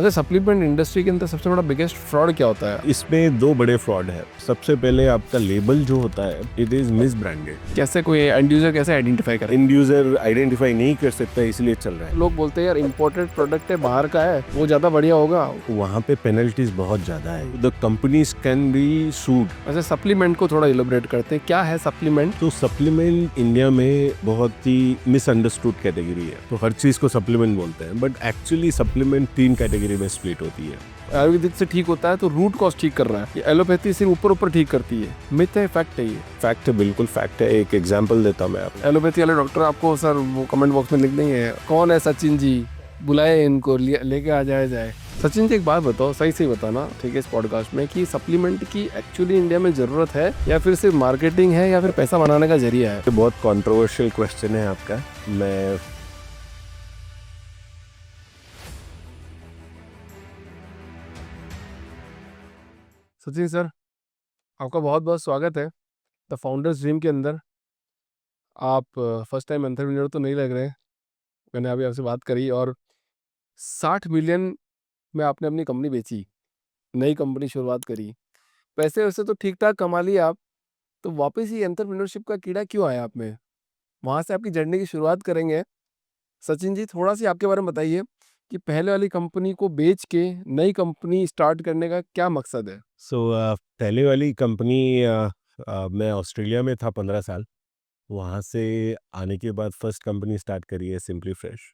अच्छा, supplement industry के अंदर सबसे बड़ा बिगेस्ट फ्रॉड क्या होता है? इसमें दो बड़े फ्रॉड है। सबसे पहले आपका लेबल जो होता है इट इज मिस ब्रांडेड। कैसे कोई एंड यूजर कैसे आइडेंटिफाई करे? इंड यूजर आइडेंटिफाई नहीं कर सकता, इसलिए चल रहा है। लोग बोलते हैं यार इम्पोर्टेड प्रोडक्ट है, बाहर का है, वो ज्यादा बढ़िया होगा। वहाँ पे पेनल्टीज बहुत ज्यादा है। द कंपनीज कैन बी सूड। अच्छा, सप्लीमेंट को थोड़ा इलोबरेट करते हैं, क्या है सप्लीमेंट? तो सप्लीमेंट इंडिया में बहुत ही मिसअंडरस्टूड कैटेगरी है। तो हर चीज को सप्लीमेंट बोलते हैं, बट एक्चुअली सप्लीमेंट 3 कैटेगरी में स्प्लिट होती है। आयुर्वेदिक से ठीक होता है तो रूट कॉज ठीक कर रहा है, ये एलोपैथी सिर्फ ऊपर ऊपर ठीक करती है। मिथ है, फैक्ट है? ये फैक्ट है, बिल्कुल फैक्ट है। एक एग्जांपल देता हूं मैं आपको। एलोपैथी वाले डॉक्टर आपको सर वो कमेंट बॉक्स में लिख देंगे कौन है सचिन जी, बुलाए इनको, लेके आ जाए। सचिन जी एक बात बताओ, सही सही बताना ठीक है इस पॉडकास्ट में, कि सप्लीमेंट की एक्चुअली इंडिया में जरूरत है या फिर सिर्फ मार्केटिंग है या फिर पैसा बनाने का जरिया है? ये बहुत कंट्रोवर्शियल क्वेश्चन है आपका। मैं सचिन सर, आपका बहुत बहुत स्वागत है द फाउंडर्स ड्रीम के अंदर। आप फर्स्ट टाइम एंटरप्रेन्योर तो नहीं लग रहे। मैंने अभी आपसे बात करी और 60 मिलियन में आपने अपनी कंपनी बेची, नई कंपनी शुरुआत करी, पैसे वैसे तो ठीक ठाक कमा लिए आप, तो वापस ही एंटरप्रेन्योरशिप का कीड़ा क्यों आया आप में? वहाँ से आपकी जर्नी की शुरुआत करेंगे। सचिन जी थोड़ा सी आपके बारे में बताइए कि पहले वाली कंपनी को बेच के नई कंपनी स्टार्ट करने का क्या मकसद है? पहले वाली कंपनी मैं ऑस्ट्रेलिया में था 15 साल। वहाँ से आने के बाद फर्स्ट कंपनी स्टार्ट करी है सिंपली फ्रेश।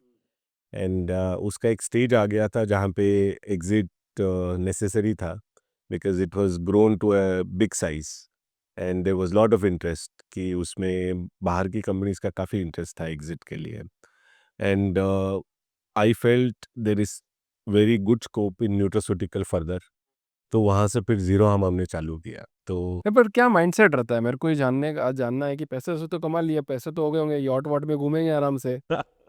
एंड उसका एक स्टेज आ गया था जहाँ पे एग्जिट नेसेसरी था, because it was grown to a big size and there was lot of interest कि उसमें बाहर की कंपनीज का काफ़ी इंटरेस्ट था एग्जिट के लिए। And I felt there is very good scope in nutraceutical further. तो वहाँ से फिर ज़ीरो हमने चालू किया। तो नहीं, पर क्या माइंडसेट रहता है? मेरे को ये जानना है कि पैसे वैसे तो कमा लिया, पैसे तो हो गए होंगे, यॉट वॉट में घूमेंगे आराम से।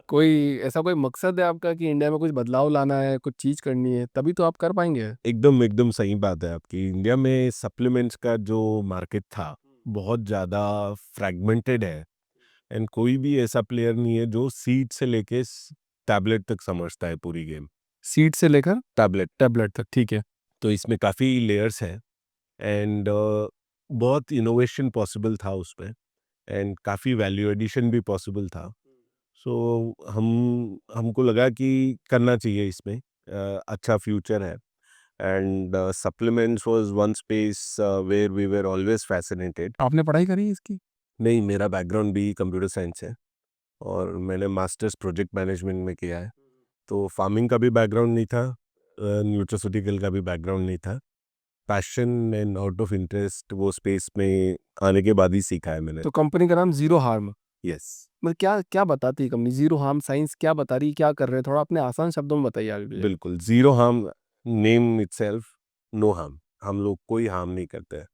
कोई ऐसा कोई मकसद है आपका कि इंडिया में कुछ बदलाव लाना है, कुछ चीज़ करनी है, तभी तो आप कर पाएंगे? एकदम एकदम सही बात है आपकी। इंडिया में सप्लीमेंट्स का जो मार्केट था बहुत ज़्यादा फ्रैगमेंटेड है। एंड कोई भी ऐसा प्लेयर नहीं है जो सीड से लेके टैबलेट तक समझता है पूरी गेम। सीड से लेकर टैबलेट। टैबलेट तक, ठीक है। तो इसमें काफ़ी लेयर्स हैं। एंड बहुत इनोवेशन पॉसिबल था उसमें। एंड काफ़ी वैल्यू एडिशन भी पॉसिबल था। सो हमको लगा कि करना चाहिए इसमें। अच्छा फ्यूचर है। And supplements was one space where we were always fascinated. आपने पढ़ाई करी है इसकी? नहीं, मेरा बैकग्राउंड भी कंप्यूटर साइंस है और मैंने मास्टर्स प्रोजेक्ट मैनेजमेंट में किया है। तो फार्मिंग का भी बैकग्राउंड नहीं था, न्यूट्रास्यूटिकल का भी बैकग्राउंड नहीं था। Passion and out of interest वो स्पेस में आने के बाद ही सीखा है मैंने। तो कंपनी का नाम जीरो हार्म, यस। मतलब क्या क्या बताती है कंपनी? जीरो हार्म साइंस क्या बता रही है, क्या कर रहे हैं? थोड़ा अपने आसान शब्दों में बताइए आगे मुझे। बिल्कुल, zero harm. Name itself, no harm. हम लोग कोई हार्म नहीं करते हैं।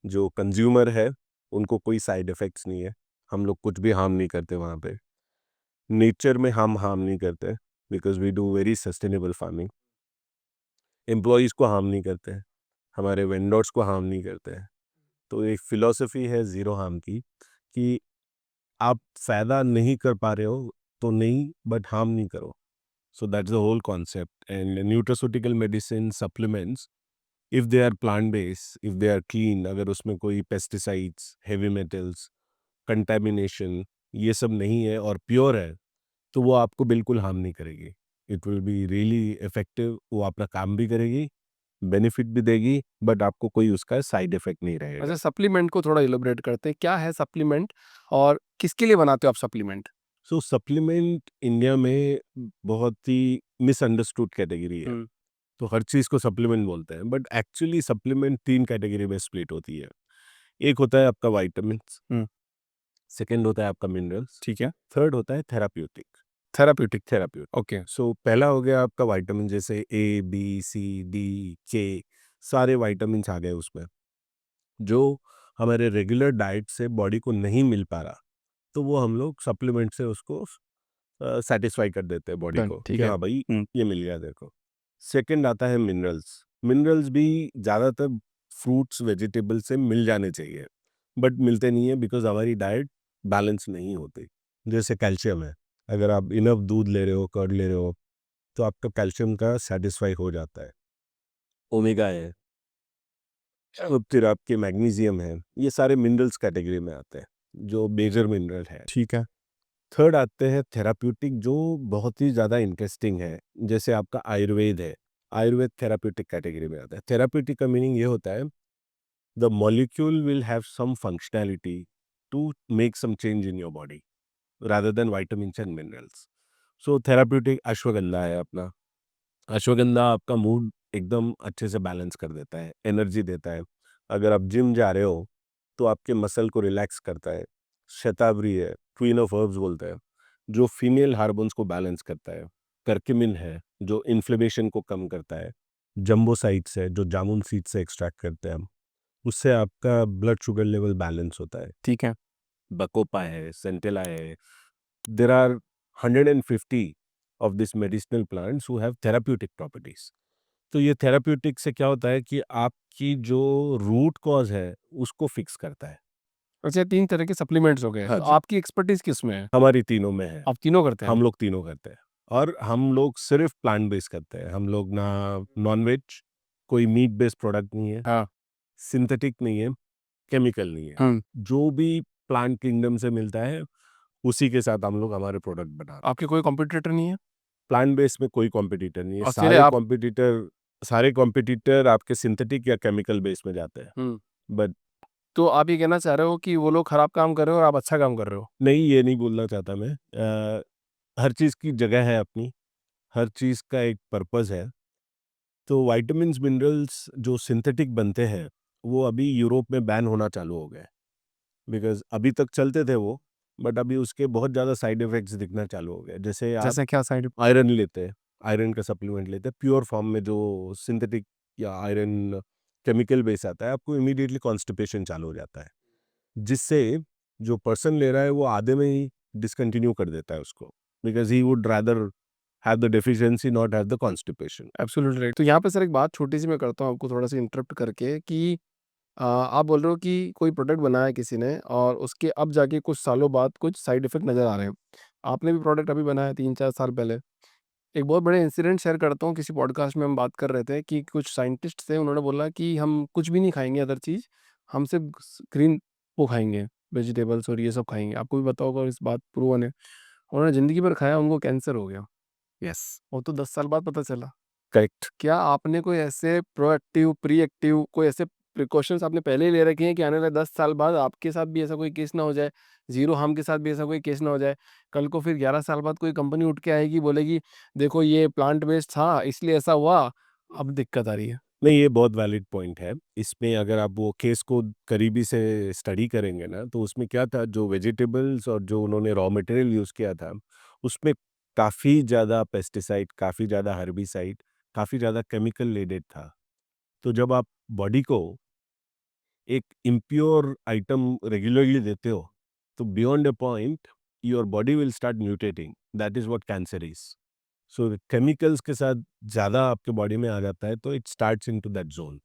जो कंज्यूमर है उनको कोई साइड इफ़ेक्ट्स नहीं है। हम लोग कुछ भी हार्म नहीं करते वहाँ पे। नेचर में हम हार्म नहीं करते because we do very sustainable farming. Employees को हार्म नहीं करते हैं, हमारे वेंडर्स को हार्म नहीं करते हैं। तो एक फ़िलॉसफ़ी है ज़ीरो हार्म की, कि आप फ़ायदा नहीं कर पा रहे हो तो नहीं, बट हार्म नहीं करो। So that's the whole concept. And nutraceutical medicine supplements, if they are plant based, if they are clean, अगर उसमें कोई पेस्टिसाइड्स, हेवी मेटल्स, कंटामिनेशन ये सब नहीं है और प्योर है, तो वो आपको बिल्कुल हार्म नहीं करेगी। It will be really effective. वो अपना काम भी करेगी, बेनिफिट भी देगी, बट आपको कोई उसका साइड इफ़ेक्ट नहीं रहेगा। अच्छा, सप्लीमेंट को थोड़ा इलोबरेट करते हैं, क्या है सप्लीमेंट और किसके लिए बनाते हो आप सप्लीमेंट? सो सप्लीमेंट इंडिया में बहुत ही मिसअंडरस्टूड कैटेगरी है। हम्म। तो हर चीज़ को सप्लीमेंट बोलते हैं, बट एक्चुअली सप्लीमेंट 3 कैटेगरी में स्प्लिट होती है। एक होता है आपका विटामिन्स, हम्म। सेकंड होता है आपका मिनरल्स, ठीक है। थर्ड होता है थेराप्यूटिक। थेराप्यूटिक। थेराप्यूटिक। ओके। सो पहला हो गया आपका विटामिन, जैसे ए, बी, सी, डी, के, सारे विटामिन्स आ गए उसमें, जो हमारे रेगुलर डाइट से बॉडी को नहीं मिल पा रहा, तो वो हम लोग सप्लीमेंट से उसको सैटिस्फाई कर देते हैं बॉडी डन, को ठीक कि है। हाँ भाई ये मिल गया देखो। सेकंड आता है मिनरल्स। मिनरल्स भी ज़्यादातर फ्रूट्स वेजिटेबल से मिल जाने चाहिए, बट मिलते नहीं है बिकॉज हमारी डाइट बैलेंस नहीं होती। जैसे कैल्शियम है, अगर आप इनफ दूध ले रहे हो, कर्ड ले रहे हो, तो आपका कैल्शियम का सेटिस्फाई हो जाता है। ओमेगा है, फिर आपके मैग्नीशियम है, ये सारे मिनरल्स कैटेगरी में आते हैं जो मेजर मिनरल है। ठीक है। थर्ड आते हैं थेराप्यूटिक, जो बहुत ही ज़्यादा इंटरेस्टिंग है, जैसे आपका आयुर्वेद है। आयुर्वेद थेराप्यूटिक कैटेगरी में आता है। थेराप्यूटिक का मीनिंग ये होता है the molecule will have some functionality to make some change in your body rather than vitamins and minerals. So therapeutic ashwagandha है अपना। अश्वगंधा आपका मूड एकदम अच्छे से बैलेंस कर देता है, एनर्जी देता है। अगर आप जिम जा रहे हो तो आपके मसल को रिलैक्स करता है। शतावरी है, क्वीन ऑफ हर्ब्स बोलते हैं, जो फीमेल हार्मोन्स को बैलेंस करता है। करक्यूमिन है, जो इन्फ्लेमेशन को कम करता है। जंबो साइड्स है, जो जामुन सीड से एक्सट्रैक्ट करते हैं हम, उससे आपका ब्लड शुगर लेवल बैलेंस होता है। ठीक है। बकोपा है, सेंटेला है। There are 150 of these medicinal plants who have therapeutic properties. तो ये थेराप्यूटिक से क्या होता है कि आपकी जो रूट कॉज है उसको फिक्स करता है। अच्छा, 3 तरह के सप्लीमेंट्स हो गए। हाँ तो जी। आपकी एक्सपर्टीज़ किसमें है? हमारी तीनों में है। आप तीनों करते हैं? हम लोग तीनों करते हैं और हम लोग सिर्फ प्लांट बेस्ड करते हैं। हम लोग ना नॉन वेज, कोई मीट बेस्ड प्रोडक्ट नहीं है, हाँ। सिंथेटिक नहीं है, केमिकल नहीं है। हुँ। जो भी प्लांट किंगडम से मिलता है उसी के साथ हम लोग हमारे प्रोडक्ट बनाते हैं। आपके कोई कॉम्पिटिटर नहीं है? प्लांट बेस्ड में कोई कॉम्पिटिटर नहीं है। और सीधे आप सारे कॉम्पिटिटर आपके सिंथेटिक या केमिकल बेस में जाते हैं। हुँ। बट तो आप ये कहना चाह रहे हो कि वो लोग खराब काम कर रहे हो और आप अच्छा काम कर रहे हो? नहीं, ये नहीं बोलना चाहता मैं। हर चीज़ की जगह है अपनी, हर चीज़ का एक पर्पस है। तो विटामिन्स मिनरल्स जो सिंथेटिक बनते हैं वो अभी यूरोप में बैन होना चालू हो गए, बिकॉज अभी तक चलते थे वो, बट अभी उसके बहुत ज़्यादा साइड इफेक्ट्स दिखना चालू हो गए। जैसे आप जैसे क्या साइड आयरन लेते हैं, आयरन का सप्लीमेंट लेते हैं प्योर फॉर्म में, जो सिंथेटिक या आयरन केमिकल बेस आता है, आपको इमीडिएटली कॉन्स्टिपेशन चालू हो जाता है, जिससे जो पर्सन ले रहा है वो आधे में ही डिसकंटिन्यू कर देता है उसको, because he would rather have the deficiency not have the constipation. Absolutely right. तो यहाँ पे सर एक बात छोटी-सी मैं करता हूँ आपको थोड़ा-सा इंटरप्ट करके कि आप बोल रहे हो कि कोई प्रोडक्ट बनाया किसी ने और उसके अब जाके कुछ सालों बाद कुछ साइड इफ़ेक्ट नज़र आ रहे हैं। आपने भी प्रोडक्ट अभी बनाया 3-4 साल पहले। एक बहुत बड़े इंसिडेंट शेयर करता हूँ, किसी पॉडकास्ट में हम बात कर रहे थे कि कुछ साइंटिस्ट थे, उन्होंने बोला कि हम कुछ भी नहीं खाएँगे अदर चीज़, हम सिर्फ़ ग्रीन वो खाएँगे, वेजिटेबल्स और ये सब खाएँगे। आपको भी पता होगा और इस बात प्रूवन है। उन्होंने ज़िंदगी भर खाया, उनको कैंसर हो गया। यस, वो तो 10 साल बाद पता चला। करेक्ट। क्या आपने कोई ऐसे प्रोएक्टिव, प्री-एक्टिव कोई ऐसे प्रिकॉशंस आपने पहले ही ले रखे हैं कि आने वाले 10 साल बाद आपके साथ भी ऐसा कोई केस ना हो जाए, ज़ीरो हार्म के साथ भी ऐसा कोई केस ना हो जाए? कल को फिर 11 साल बाद कोई कंपनी उठ के आएगी, बोलेगी, "देखो ये प्लांट बेस्ड था, इसलिए ऐसा हुआ।" अब दिक्कत आ रही है। नहीं, ये बहुत वैलिड पॉइंट है। इसमें अगर आप वो केस को करीबी से स्टडी करेंगे ना, तो उसमें क्या था, जो वेजिटेबल्स और जो उन्होंने रॉ मटेरियल यूज़ किया था, उसमें काफ़ी ज़्यादा पेस्टिसाइड, काफ़ी ज़्यादा हर्बिसाइड, काफ़ी ज़्यादा केमिकल लेडेड था। तो जब आप बॉडी को एक इम्प्योर आइटम रेगुलरली देते हो, तो beyond a point your body will start mutating. That is what cancer is. So chemicals के साथ ज़्यादा आपके बॉडी में आ जाता है, तो it starts into that zone.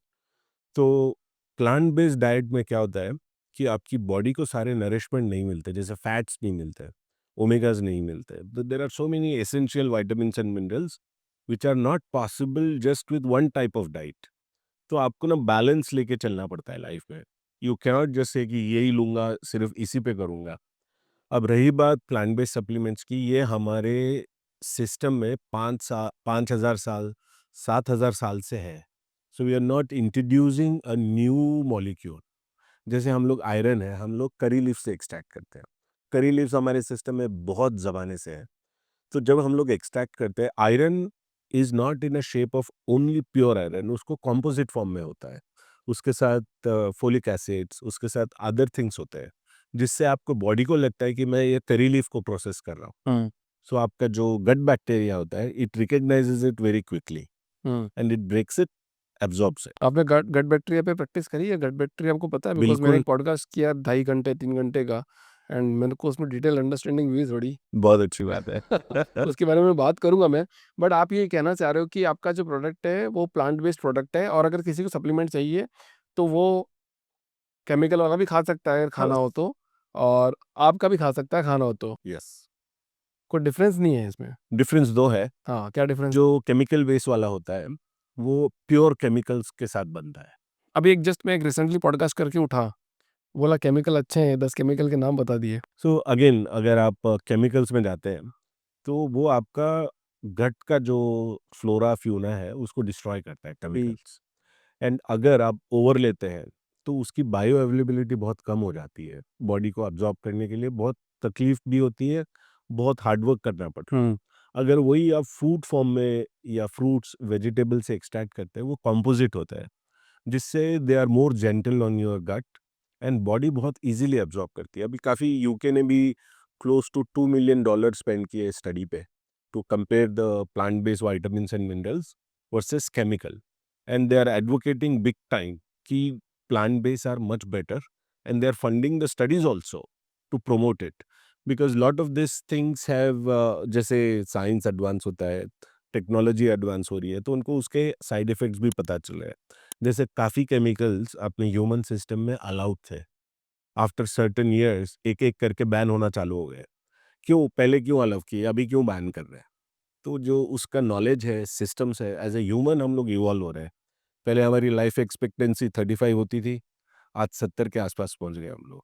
तो प्लांट बेस्ड डाइट में क्या होता है कि आपकी बॉडी को सारे नरिशमेंट नहीं मिलते, जैसे फैट्स नहीं मिलते, ओमेगाज नहीं मिलते। There are so many essential vitamins and minerals which are not possible just with one type of diet. तो आपको ना बैलेंस लेके चलना पड़ता है लाइफ में। यू कैनॉट जस्ट से कि यही लूंगा, सिर्फ इसी पे करूंगा। अब रही बात प्लांट बेस्ड सप्लीमेंट्स की, ये हमारे सिस्टम में 5,000 साल 7,000 साल से है। So we are not introducing a new molecule. जैसे हम लोग आयरन है, हम लोग करी लीफ से एक्सट्रैक्ट करते हैं। करी लीव्स हमारे सिस्टम में बहुत ज़माने से है। तो जब हम लोग एक्सट्रैक्ट करते हैं, iron is not in a shape of only pure iron, उसको कॉम्पोजिट फॉर्म में होता है। उसके साथ फोलिक एसिड्स, उसके साथ अदर थिंग्स होते हैं, जिससे आपको बॉडी को लगता है कि मैं ये करी लीफ को प्रोसेस कर रहा हूँ। हुँ, सो आपका जो गट बैक्टीरिया होता है, it recognises it very quickly हुँ। And it breaks it, absorbs it. आपने गट गट बैक्टीरिया पे प्रैक्टिस करी है? गट बैक्टीरिया आपको पता है? बिकॉज़ मैंने बिल्कुल। एक पॉडकास्ट किया 2.5 घंटे, 3 घंटे का एंड मेरे को उसमें डिटेल अंडरस्टैंडिंग हुई थोड़ी। बहुत अच्छी बात है। उसके बारे में बात करूँगा मैं। बट आप ये कहना चाह रहे हो कि आपका जो प्रोडक्ट है वो प्लांट बेस्ड प्रोडक्ट है और अगर किसी को सप्लीमेंट चाहिए तो वो केमिकल वाला भी खा सकता है अगर हाँ, खाना हो तो और आपका भी खा सकता है खाना हो तो। यस, कोई डिफरेंस नहीं है इसमें? डिफरेंस दो है। हाँ, क्या डिफरेंस? जो केमिकल बेस वाला होता है वो प्योर केमिकल्स के साथ बनता है। अभी एक जस्ट मैं एक रिसेंटली पॉडकास्ट करके उठा, बोला केमिकल अच्छे हैं, 10 केमिकल के नाम बता दिए। सो अगेन अगर आप केमिकल्स में जाते हैं तो वो आपका गट का जो फ्लोरा फ्यूना है उसको डिस्ट्रॉय करता है केमिकल्स। एंड अगर आप ओवर लेते हैं तो उसकी बायो अवेलेबिलिटी बहुत कम हो जाती है, बॉडी को अब्जॉर्ब करने के लिए बहुत तकलीफ भी होती है, बहुत हार्डवर्क करना पड़ता है। अगर वही आप फ्रूट फॉर्म में या फ्रूट्स वेजिटेबल से एक्सट्रैक्ट करते हैं वो कॉम्पोजिट होता है, जिससे they are more gentle on your gut and body बहुत इजीली अब्जॉर्ब करती है। अभी काफ़ी यूके ने भी क्लोज टू $2 million स्पेंड किए स्टडी पे to compare the plant based vitamin and minerals versus chemical, and they are advocating big time कि plant based are much better, and they are funding the studies also to promote it because lot of this things have, जैसे science advance होता है, technology advance हो रही है, तो उनको उसके साइड इफेक्ट्स भी पता चल रहे हैं। जैसे काफ़ी केमिकल्स अपने ह्यूमन सिस्टम में अलाउड थे, आफ्टर सर्टेन ईयर्स एक एक करके बैन होना चालू हो गए। क्यों, पहले क्यों अलाउ किए, अभी क्यों बैन कर रहे हैं? तो जो उसका नॉलेज है, सिस्टम्स है, एज ए ह्यूमन हम लोग इवॉल्व हो रहे हैं। पहले हमारी लाइफ एक्सपेक्टेंसी 35 होती थी, आज 70 के आसपास पहुंच गए हम लोग।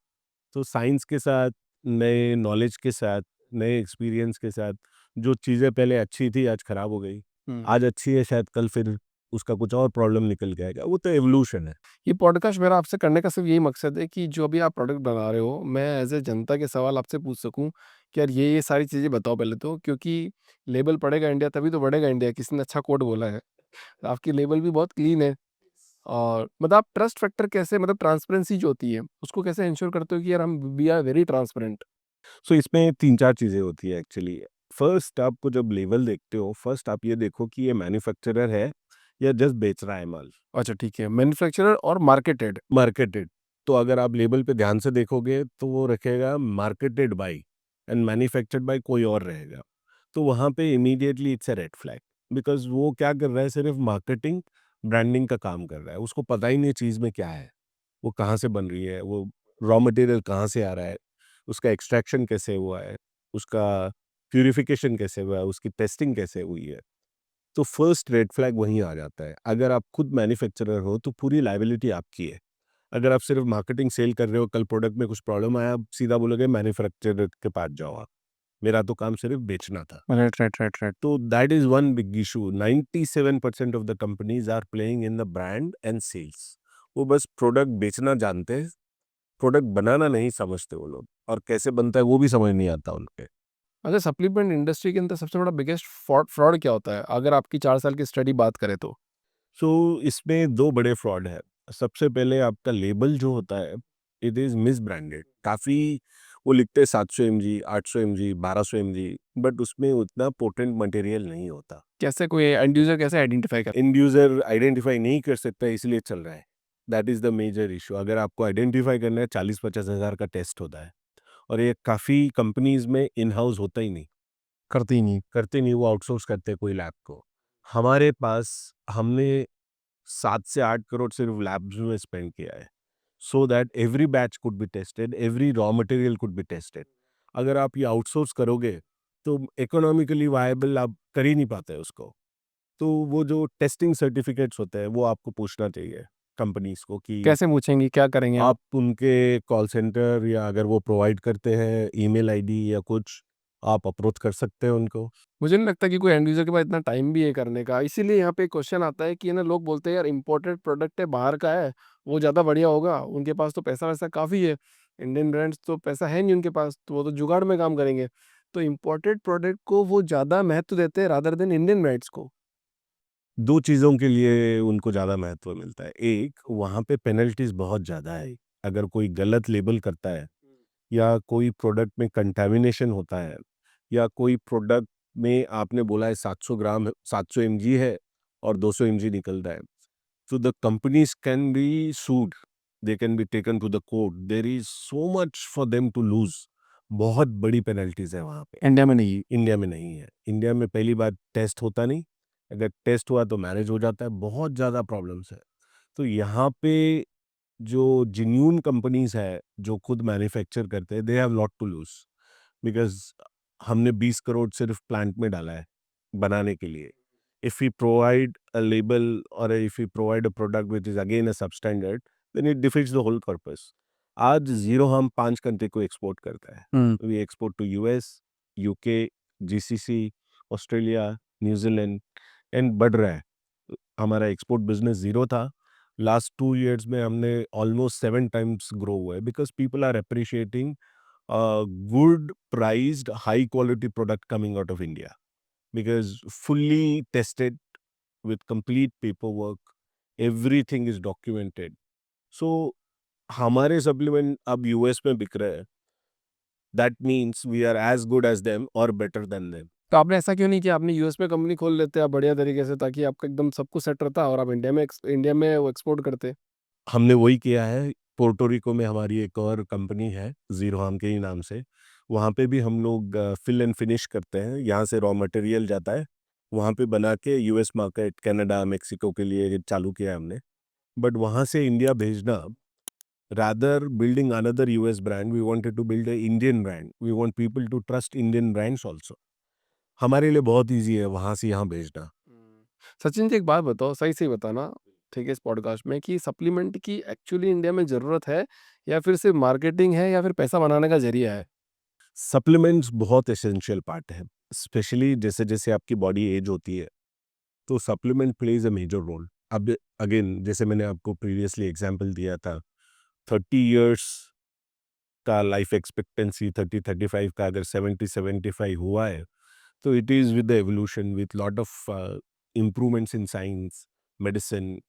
तो साइंस के साथ, नए नॉलेज के साथ, नए एक्सपीरियंस के साथ, जो चीज़ें पहले अच्छी थी आज खराब हो गई, आज अच्छी है शायद कल फिर उसका कुछ और प्रॉब्लम निकल के आएगा। वो तो एवोल्यूशन है। ये पॉडकास्ट मेरा आपसे करने का सिर्फ यही मकसद है कि जो अभी आप प्रोडक्ट बना रहे हो, मैं एज ए जनता के सवाल आपसे पूछ सकूं कि यार ये सारी चीज़ें बताओ पहले तो, क्योंकि लेबल पड़ेगा इंडिया तभी तो बढ़ेगा इंडिया। किसी ने अच्छा कोट बोला है, आपकी लेबल भी बहुत क्लीन है। और मतलब आप ट्रस्ट फैक्टर कैसे, मतलब ट्रांसपेरेंसी जो होती है उसको कैसे इंश्योर करते हो कि यार हम वी आर वेरी ट्रांसपेरेंट? सो इसमें 3-4 चीज़ें होती है एक्चुअली। फर्स्ट, आपको जब लेवल देखते हो, फर्स्ट आप ये देखो कि ये मैन्युफैक्चरर है या जस्ट बेच रहा है माल, अच्छा ठीक है, मैन्युफैक्चरर और मार्केटेड। मार्केटेड। तो अगर आप लेबल पे ध्यान से देखोगे तो वो रखेगा marketed bye and manufactured by कोई और रहेगा। तो वहाँ पे immediately it's a red flag, because वो क्या कर रहा है, सिर्फ मार्केटिंग, ब्रांडिंग का काम कर रहा है। उसको पता ही नहीं चीज़ में क्या है, वो कहाँ से बन रही है, वो रॉ मटेरियल कहाँ से आ रहा है, उसका एक्सट्रैक्शन कैसे हुआ है, उसका प्यूरिफिकेशन कैसे हुआ है, उसकी टेस्टिंग कैसे हुई है। तो फर्स्ट रेड फ्लैग वहीं आ जाता है। अगर आप खुद मैन्युफैक्चरर हो तो पूरी लायबिलिटी आपकी है। अगर आप सिर्फ मार्केटिंग सेल कर रहे हो, कल प्रोडक्ट में कुछ प्रॉब्लम आया, आप सीधा बोलोगे मैन्युफैक्चरर के पास जाओ आप। मेरा तो काम सिर्फ बेचना था। Right right right right. तो that is one big issue. 97% of the companies are playing in the brand and sales. वो बस प्रोडक्ट बेचना जानते हैं, प्रोडक्ट बनाना नहीं समझते वो लोग, और कैसे बनता है वो भी समझ नहीं आता उनके। अच्छा, सप्लीमेंट इंडस्ट्री के अंदर सबसे बड़ा बिगेस्ट फ्रॉड फ्रॉड क्या होता है अगर आपकी 4 साल की स्टडी बात करें तो? सो इसमें 2 बड़े फ्रॉड हैं। सबसे पहले आपका लेबल जो होता है, इट इज़ मिसब्रांडेड। काफ़ी वो लिखते हैं 700 एमजी, 800 एमजी, 1200 एमजी, बट उसमें उतना पोटेंट मटेरियल नहीं होता। कैसे कोई एंड यूजर कैसे आइडेंटिफाई कर? एंड यूज़र आइडेंटिफ़ाई नहीं कर सकता, इसलिए चल रहा है। That is the major issue. अगर आपको आइडेंटिफ़ाई करना है, 40-50 हज़ार का टेस्ट होता है, और ये काफ़ी कंपनीज़ में इन हाउस होता ही नहीं। करती नहीं। करते नहीं, वो आउटसोर्स करते हैं कोई लैब को। हमारे पास हमने 7 से 8 करोड़ सिर्फ लैब्स में स्पेंड किया है, so that every batch could be tested, every raw material could be tested. अगर आप ये आउटसोर्स करोगे तो इकोनॉमिकली वायबल आप कर ही नहीं पाते उसको। तो वो जो टेस्टिंग सर्टिफिकेट्स होते हैं वो आपको पूछना चाहिए कंपनीज को कि कैसे पूछेंगी, क्या करेंगे आप? आप उनके कॉल सेंटर, या अगर वो प्रोवाइड करते हैं ईमेल आईडी या कुछ, आप अप्रोच कर सकते हैं उनको। मुझे नहीं लगता कि कोई एंड यूजर के पास इतना टाइम भी है करने का। इसीलिए यहाँ पे एक क्वेश्चन आता है कि ना, लोग बोलते हैं यार इम्पोर्टेड प्रोडक्ट है, बाहर का है, वो ज़्यादा बढ़िया होगा, उनके पास तो पैसा वैसा काफ़ी है। इंडियन ब्रांड्स तो पैसा है नहीं उनके पास, तो वो तो जुगाड़ में काम करेंगे। तो इम्पोर्टेड प्रोडक्ट को वो ज़्यादा महत्व देते हैं रादर देन इंडियन ब्रांड्स को। 2 चीज़ों के लिए उनको ज़्यादा महत्व मिलता है। एक, वहाँ पे पेनल्टीज़ बहुत ज़्यादा है। अगर कोई गलत लेबल करता है, या कोई प्रोडक्ट में कंटामिनेशन होता है, या कोई प्रोडक्ट में आपने बोला है 700 ग्राम 700 एमजी है और 200 एमजी निकल रहा है, तो the companies can be sued, they can be taken to the court, there is so much for them to lose. बहुत बड़ी पेनल्टीज है वहाँ पे। इंडिया में नहीं। इंडिया में नहीं है। इंडिया में पहली बात टेस्ट होता नहीं, अगर टेस्ट हुआ तो मैनेज हो जाता है, बहुत ज़्यादा प्रॉब्लम्स है। तो यहाँ पे जो जेन्युइन कंपनीज है जो खुद मैन्युफैक्चर करते हैं, they have lot to lose, because हमने 20 करोड़ सिर्फ प्लांट में डाला है बनाने के लिए. If we provide a label or if we provide a product which is again a substandard, then it defeats the whole purpose. आज जीरो हम 5 कंट्री को एक्सपोर्ट करता है. We export to US, UK, GCC, Australia, New Zealand and बढ़ रहा है. हमारा export business zero था. लास्ट 2 years में हमने ऑलमोस्ट 7 times ग्रो हुआ है because people are appreciating good priced high quality product coming out of India because fully tested with complete paperwork, everything is documented. So हमारे supplement अब US में बिक रहे हैं. That means we are as good as them or better than them. तो आपने ऐसा क्यों नहीं किया? आपने यूएस में कंपनी खोल लेते आप बढ़िया तरीके से, ताकि आपका एकदम सब कुछ सेट रहता और आप इंडिया में वो एक्सपोर्ट करते. हमने वही किया है. पोर्टोरिको में हमारी एक और कंपनी है जीरो हार्म के ही नाम से. वहाँ पे भी हम लोग फिल एंड फिनिश करते हैं. यहाँ से रॉ मटेरियल जाता है, वहाँ पे बना के यूएस मार्केट, कनाडा, मेक्सिको के लिए चालू किया है हमने. बट वहाँ से इंडिया भेजना, rather building another US brand, we wanted to build a Indian brand. We want people to trust Indian brands also. हमारे लिए बहुत इजी है वहाँ से यहाँ भेजना. सचिन जी, एक बात बताओ, सही सही बताना, ठीक है, इस पॉडकास्ट में, कि सप्लीमेंट की एक्चुअली इंडिया में ज़रूरत है, या फिर सिर्फ मार्केटिंग है, या फिर पैसा बनाने का जरिया है? सप्लीमेंट्स बहुत एसेंशियल पार्ट है. स्पेशली जैसे जैसे आपकी बॉडी एज होती है तो supplement plays a major role. अब अगेन जैसे मैंने आपको प्रीवियसली एग्जांपल दिया था, 30 years का लाइफ एक्सपेक्टेंसी, 30-35 का अगर 70-75 हुआ है तो it is with the evolution, with lot of improvements in science, medicine.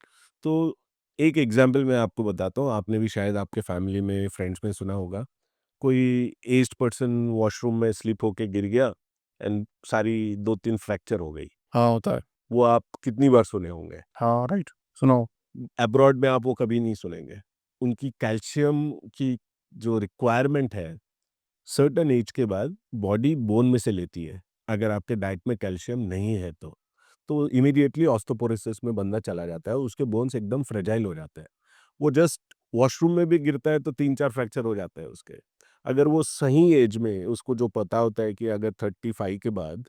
तो एक एग्जांपल मैं आपको बताता हूँ. आपने भी शायद आपके फैमिली में, फ्रेंड्स में सुना होगा, कोई एज्ड पर्सन वॉशरूम में स्लिप होके गिर गया एंड सारी 2-3 फ्रैक्चर हो गई. हाँ, होता है. वो आप कितनी बार सुने होंगे. हाँ, राइट, सुनाओ. अब्रॉड में आप वो कभी नहीं सुनेंगे. उनकी कैल्शियम की जो रिक्वायरमेंट है सर्टेन एज के बाद बॉडी बोन में से लेती है. अगर आपके डाइट में कैल्शियम नहीं है तो इमीडिएटली ऑस्टोपोरोसिस में बंदा चला जाता है. उसके बोन्स एकदम फ्रेजाइल हो जाते हैं. वो जस्ट वॉशरूम में भी गिरता है तो 3-4 फ्रैक्चर हो जाते हैं उसके. अगर वो सही एज में, उसको जो पता होता है कि अगर 35 के बाद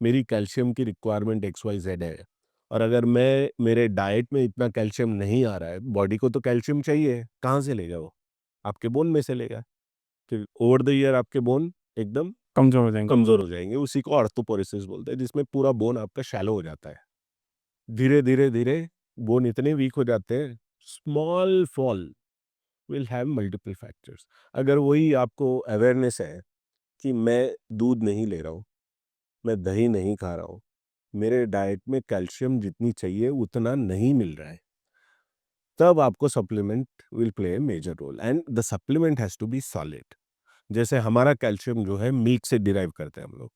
मेरी कैल्शियम की रिक्वायरमेंट XYZ है, और अगर मैं, मेरे डाइट में इतना कैल्शियम नहीं आ रहा है, बॉडी को तो कैल्शियम चाहिए, कहाँ से लेगा वो? आपके बोन में से लेगा. फिर ओवर द ईयर आपके बोन एकदम कमजोर हो जाएंगे. कमजोर हो जाएंगे. उसी को ऑर्थोपोरोसिस बोलते हैं, जिसमें पूरा बोन आपका शैलो हो जाता है. धीरे धीरे धीरे बोन इतने वीक हो जाते हैं, small fall will have multiple factors. अगर वही आपको अवेयरनेस है कि मैं दूध नहीं ले रहा हूँ, मैं दही नहीं खा रहा हूँ, मेरे डाइट में कैल्शियम जितनी चाहिए उतना नहीं मिल रहा है, तब आपको supplement will play a major role. And the supplement has to be solid. जैसे हमारा कैल्शियम जो है मिल्क से डिराइव करते हैं हम लोग.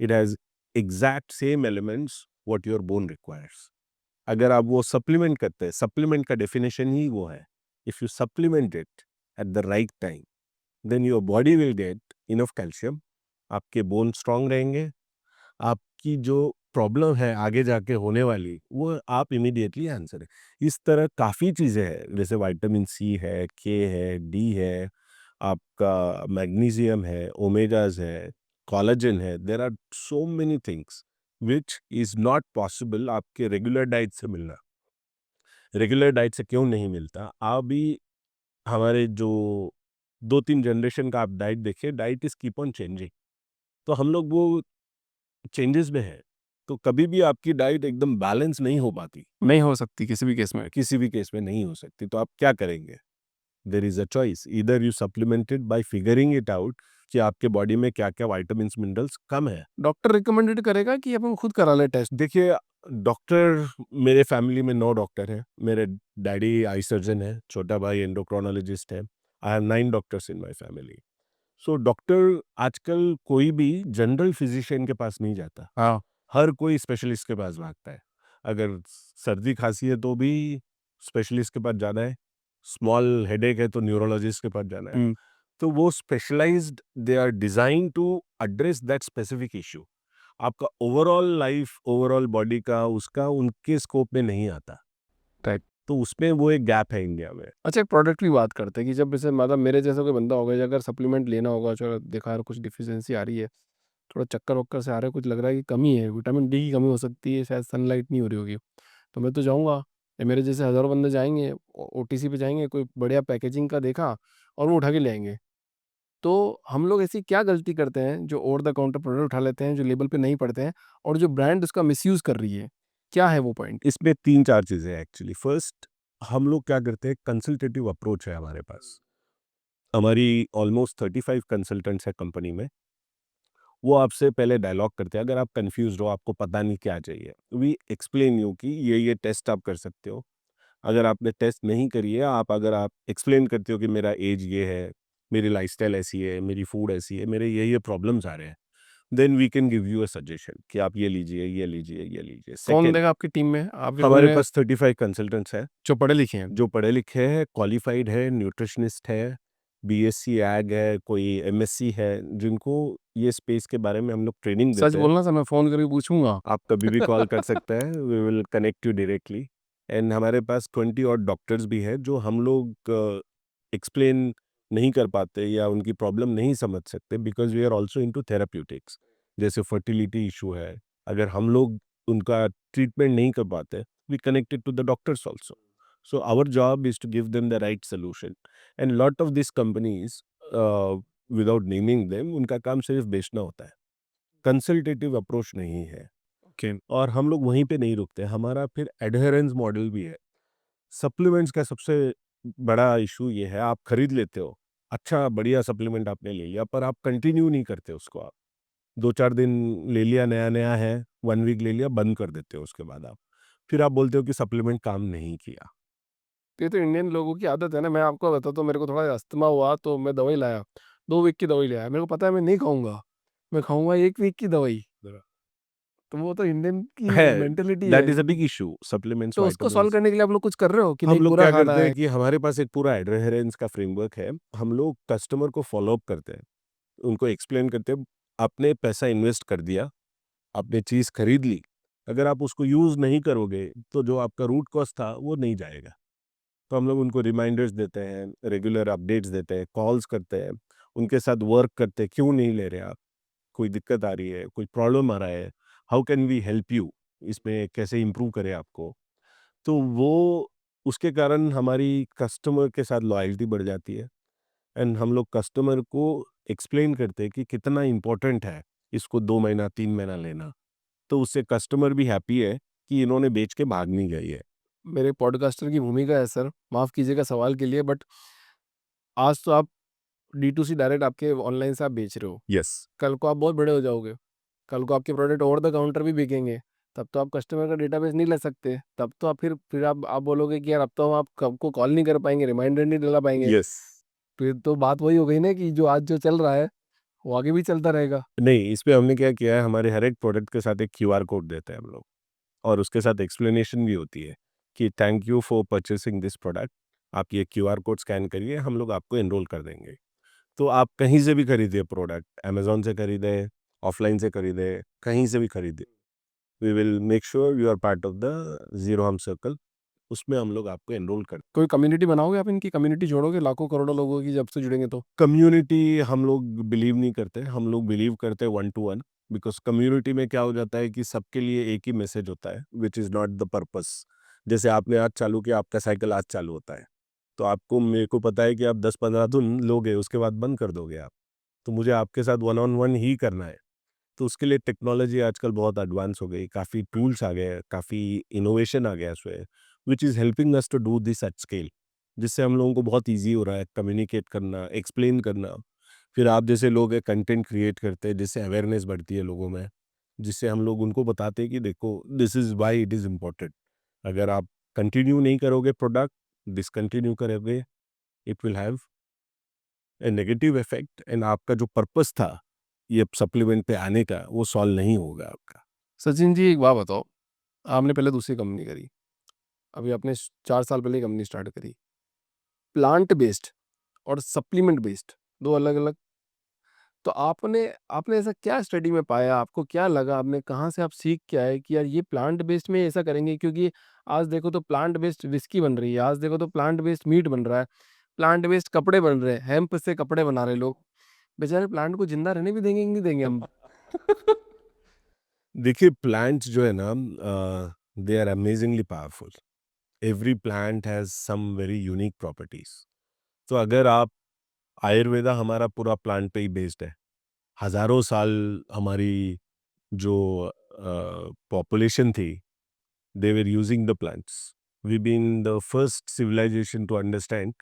It has exact same elements what your bone requires. अगर आप वो सप्लीमेंट करते हैं, सप्लीमेंट का डेफिनेशन ही वो है, if you supplement it at the right time, then your body will get enough calcium. आपके बोन स्ट्रांग रहेंगे. आपकी जो प्रॉब्लम है आगे जाके होने वाली, वो आप इमीडिएटली आंसर है. इस तरह काफ़ी चीज़ें हैं, जैसे विटामिन सी है, के है, डी है, आपका मैग्नीशियम है, ओमेगाज है, कोलेजन है. There are so many things which is not possible आपके रेगुलर डाइट से मिलना. रेगुलर डाइट से क्यों नहीं मिलता? आप भी, हमारे जो 2-3 जनरेशन का आप डाइट देखिए, diet is keep on changing. तो हम लोग वो चेंजेस में हैं. तो कभी भी आपकी डाइट एकदम बैलेंस नहीं हो पाती, नहीं हो सकती किसी भी केस में. किसी भी केस में नहीं हो सकती. तो आप क्या करेंगे? There is a choice. Either you supplement it by figuring it out कि आपके बॉडी में क्या-क्या विटामिन्स, मिनरल्स कम है. डॉक्टर रिकमेंडेड करेगा कि अपन खुद करा ले टेस्ट? देखिए, डॉक्टर, मेरे फैमिली में 9 डॉक्टर हैं. मेरे डैडी आई सर्जन है, छोटा भाई एंडोक्राइनोलॉजिस्ट है. I have 9 doctors in my family. So doctor आजकल कोई भी जनरल फिजिशियन के पास नहीं जाता. हाँ. हर कोई स्पेशलिस्ट के पास भागता है. अगर सर्दी खांसी है तो भी स्पेशलिस्ट के पास जाना है. स्मॉल हेडेक है तो न्यूरोलॉजिस्ट के पास जाना है. हम्म. तो वो specialised, they are design to address that specific issue. आपका ओवरऑल लाइफ, ओवरऑल बॉडी का, उसका उनके स्कोप में नहीं आता. राइट. तो उसमें वो एक गैप है इंडिया में. अच्छा, एक प्रोडक्ट की बात करते हैं कि जब जैसे मतलब मेरे जैसा कोई बंदा होगा, अगर सप्लीमेंट लेना होगा, चलो देखा यार कुछ डिफिशियंसी आ रही है, थोड़ा चक्कर-वक्कर से आ रहे हैं, कुछ लग रहा है कि कमी है, विटामिन डी की कमी हो सकती है, शायद सनलाइट नहीं हो रही होगी। तो मैं तो जाऊँगा, ये मेरे जैसे हज़ारों बंदे जाएँगे, ओटीसी पे जाएँगे, कोई बढ़िया पैकेजिंग का देखा और वो उठा के ले आएँगे। तो हम लोग ऐसी क्या गलती करते हैं जो ओवर द काउंटर प्रोडक्ट उठा लेते हैं, जो लेबल पे नहीं पढ़ते हैं और जो ब्रांड उसका मिसयूज़ कर रही है? क्या है वो पॉइंट? इसमें 3-4 चीज़ें हैं एक्चुअली। फर्स्ट, हम लोग क्या करते हैं, कंसल्टेटिव अप्रोच है हमारे पास। हमारी ऑलमोस्ट 35 कंसल्टेंट्स हैं कंपनी में। वो आपसे पहले डायलॉग करते हैं, अगर आप कन्फ्यूज़्ड हो, आपको पता नहीं क्या चाहिए, वी एक्सप्लेन यू कि ये टेस्ट आप कर सकते हो। अगर आपने टेस्ट नहीं करी है, अगर आप एक्सप्लेन करते हो कि मेरा एज ये है, मेरी लाइफ़स्टाइल ऐसी है, मेरी फूड ऐसी है, मेरे ये प्रॉब्लम्स आ रहे हैं, then we can give you a suggestion कि आप ये लीजिए, ये लीजिए, ये लीजिए। कौन सेकंड, देगा आपकी टीम में? आपके कोई हमारे में पास 35 कंसल्टेंट्स हैं, जो पढ़े लिखे हैं? जो पढ़े लिखे हैं, क्वालिफाइड है, न्यूट्रिशनिस्ट है, बीएससी एग है, कोई एमएससी है, जिनको ये स्पेस के बारे में हम लोग ट्रेनिंग सच देते हैं। बोलना सर, मैं फ़ोन करके पूछूँगा। आप कभी भी कॉल कर सकते हैं, we will connect you directly. And हमारे पास 20 और डॉक्टर्स भी हैं, जो हम लोग एक्सप्लेन नहीं कर पाते या उनकी प्रॉब्लम नहीं समझ सकते, because we are also into therapeutics. जैसे फर्टिलिटी इश्यू है, अगर हम लोग उनका ट्रीटमेंट नहीं कर पाते, we connected to the doctors also. So our job is to give them the right solution. And lot of these companies, without naming them, उनका काम सिर्फ बेचना होता है, कंसल्टेटिव अप्रोच नहीं है। ओके। और हम लोग वहीं पे नहीं रुकते, हमारा फिर एडहेरेंस मॉडल भी है। सप्लीमेंट्स का सबसे बड़ा इशू ये है, आप खरीद लेते हो, अच्छा बढ़िया सप्लीमेंट आपने ले लिया, पर आप कंटिन्यू नहीं करते उसको। आप 2-4 दिन ले लिया, नया-नया है, 1 वीक ले लिया, बंद कर देते हो उसके बाद आप। फिर आप बोलते हो कि सप्लीमेंट काम नहीं किया। तो ये तो इंडियन लोगों की आदत है ना। मैं आपको बताता हूँ, मेरे को थोड़ा अस्थमा हुआ तो मैं दवाई लाया, 2 वीक की दवाई ले आया। मेरे को पता है मैं नहीं खाऊँगा, मैं खाऊँगा 1 वीक की दवाई। तो वो तो इंडियन की है, मेंटालिटी दैट है। Is a big issue, supplements, तो उसको सॉल्व विटामिन्स। करने के लिए आप लोग कुछ कर रहे हो कि नहीं हम लोग बुरा क्या खाना करते हैं है? कि हमारे पास एक पूरा एडहेरेंस का फ्रेमवर्क है। हम लोग कस्टमर को फ़ॉलो अप करते हैं, उनको एक्सप्लेन करते हैं, आपने पैसा इन्वेस्ट कर दिया, आपने चीज़ खरीद ली, अगर आप उसको यूज़ नहीं करोगे, तो जो आपका रूट कॉज़ था, वो नहीं जाएगा। तो हम लोग उनको रिमाइंडर्स देते हैं, रेगुलर अपडेट्स देते हैं, कॉल्स करते हैं, उनके साथ वर्क करते हैं, क्यों नहीं ले रहे आप? कोई दिक्कत आ रही है, कोई प्रॉब्लम आ रहा है, how can we help you? इसमें कैसे इम्प्रूव करें आपको? तो वो उसके कारण हमारी कस्टमर के साथ लॉयल्टी बढ़ जाती है। एंड हम लोग कस्टमर को एक्सप्लेन करते हैं कि कितना इम्पोर्टेंट है इसको 2 महीना, 3 महीना लेना। तो उससे कस्टमर भी हैप्पी है कि इन्होंने बेच के भाग नहीं गई है। मेरे पॉडकास्टर की भूमिका है सर, माफ़ कीजिएगा सवाल के लिए, बट आज तो आप डी टू सी डायरेक्ट आपके ऑनलाइन से आप बेच रहे हो। यस। कल को आप बहुत बड़े हो जाओगे, कल को आपके प्रोडक्ट ओवर द काउंटर भी बिकेंगे, तब तो आप कस्टमर का डेटाबेस नहीं ले सकते। तब तो आप फिर आप बोलोगे कि यार अब तो हम आप आपको कॉल नहीं कर पाएँगे, रिमाइंडर नहीं डला पाएँगे। यस। फिर तो बात वही हो गई ना कि जो आज जो चल रहा है, वो आगे भी चलता रहेगा। नहीं, इस पे हमने क्या किया है, हमारे हर एक प्रोडक्ट के साथ एक क्यूआर कोड देते हैं हम लोग, और उसके साथ एक्सप्लेनेशन भी होती है कि thank you for purchasing this product. आप ये क्यूआर कोड स्कैन करिए, हम लोग आपको एनरोल कर देंगे। तो आप कहीं से भी खरीदिए प्रोडक्ट, अमेज़न से खरीदें, ऑफ़लाइन से खरीदें, कहीं से भी खरीदें। We will make sure you are part of the zero harm circle, उसमें हम लोग आपको एनरोल कर। कोई कम्युनिटी बनाओगे आप, इनकी कम्युनिटी जोड़ोगे लाखों करोड़ों लोगों की जब से जुड़ेंगे तो? कम्युनिटी हम लोग बिलीव नहीं करते, हम लोग बिलीव करते हैं one two one, because community में क्या हो जाता है कि सबके लिए एक ही मैसेज होता है, which is not the purpose. जैसे आपने आज चालू किया, आपका साइकिल आज चालू होता है, तो आपको, मेरे को पता है कि आप 10-15 दिन लोगे, उसके बाद बंद कर दोगे आप। तो मुझे आपके साथ वन ऑन वन ही करना है। तो उसके लिए टेक्नोलॉजी आजकल बहुत एडवांस हो गई, काफ़ी टूल्स आ गए हैं, काफ़ी इनोवेशन आ गया है उसमें, which is helping us to do this at scale, जिससे हम लोगों को बहुत ईज़ी हो रहा है कम्युनिकेट करना, एक्सप्लेन करना। फिर आप जैसे लोग हैं, कंटेंट क्रिएट करते हैं, जिससे अवेयरनेस बढ़ती है लोगों में, जिससे हम लोग उनको बताते हैं कि देखो, this is why it is important. अगर आप कंटिन्यू नहीं करोगे प्रोडक्ट, डिसकंटिन्यू करोगे, it will have a negative effect, and आपका जो पर्पस था, ये सप्लीमेंट पे आने का, वो सॉल्व नहीं होगा आपका। सचिन जी एक बात बताओ, आपने पहले दूसरी कंपनी करी, अभी आपने 4 साल पहले कंपनी स्टार्ट करी। प्लांट बेस्ड और सप्लीमेंट बेस्ड 2 अलग-अलग। तो आपने आपने ऐसा क्या स्टडी में पाया? आपको क्या लगा? आपने कहाँ से आप सीख के आए कि यार ये प्लांट बेस्ड में ऐसा करेंगे? क्योंकि आज देखो तो प्लांट बेस्ड व्हिस्की बन रही है, आज देखो तो प्लांट बेस्ड मीट बन रहा है, प्लांट बेस्ड कपड़े बन रहे हैं, हेम्प से कपड़े बना रहे हैं लोग। बेचारे प्लांट को ज़िंदा रहने भी देंगे कि नहीं देंगे हम? देखिए प्लांट्स जो है ना, they are amazingly powerful. Every plant has some very unique properties. तो अगर आप, आयुर्वेदा हमारा पूरा प्लांट पे ही बेस्ड है. हजारों साल हमारी जो पॉपुलेशन थी, they were using the plants. We've been the first civilization to understand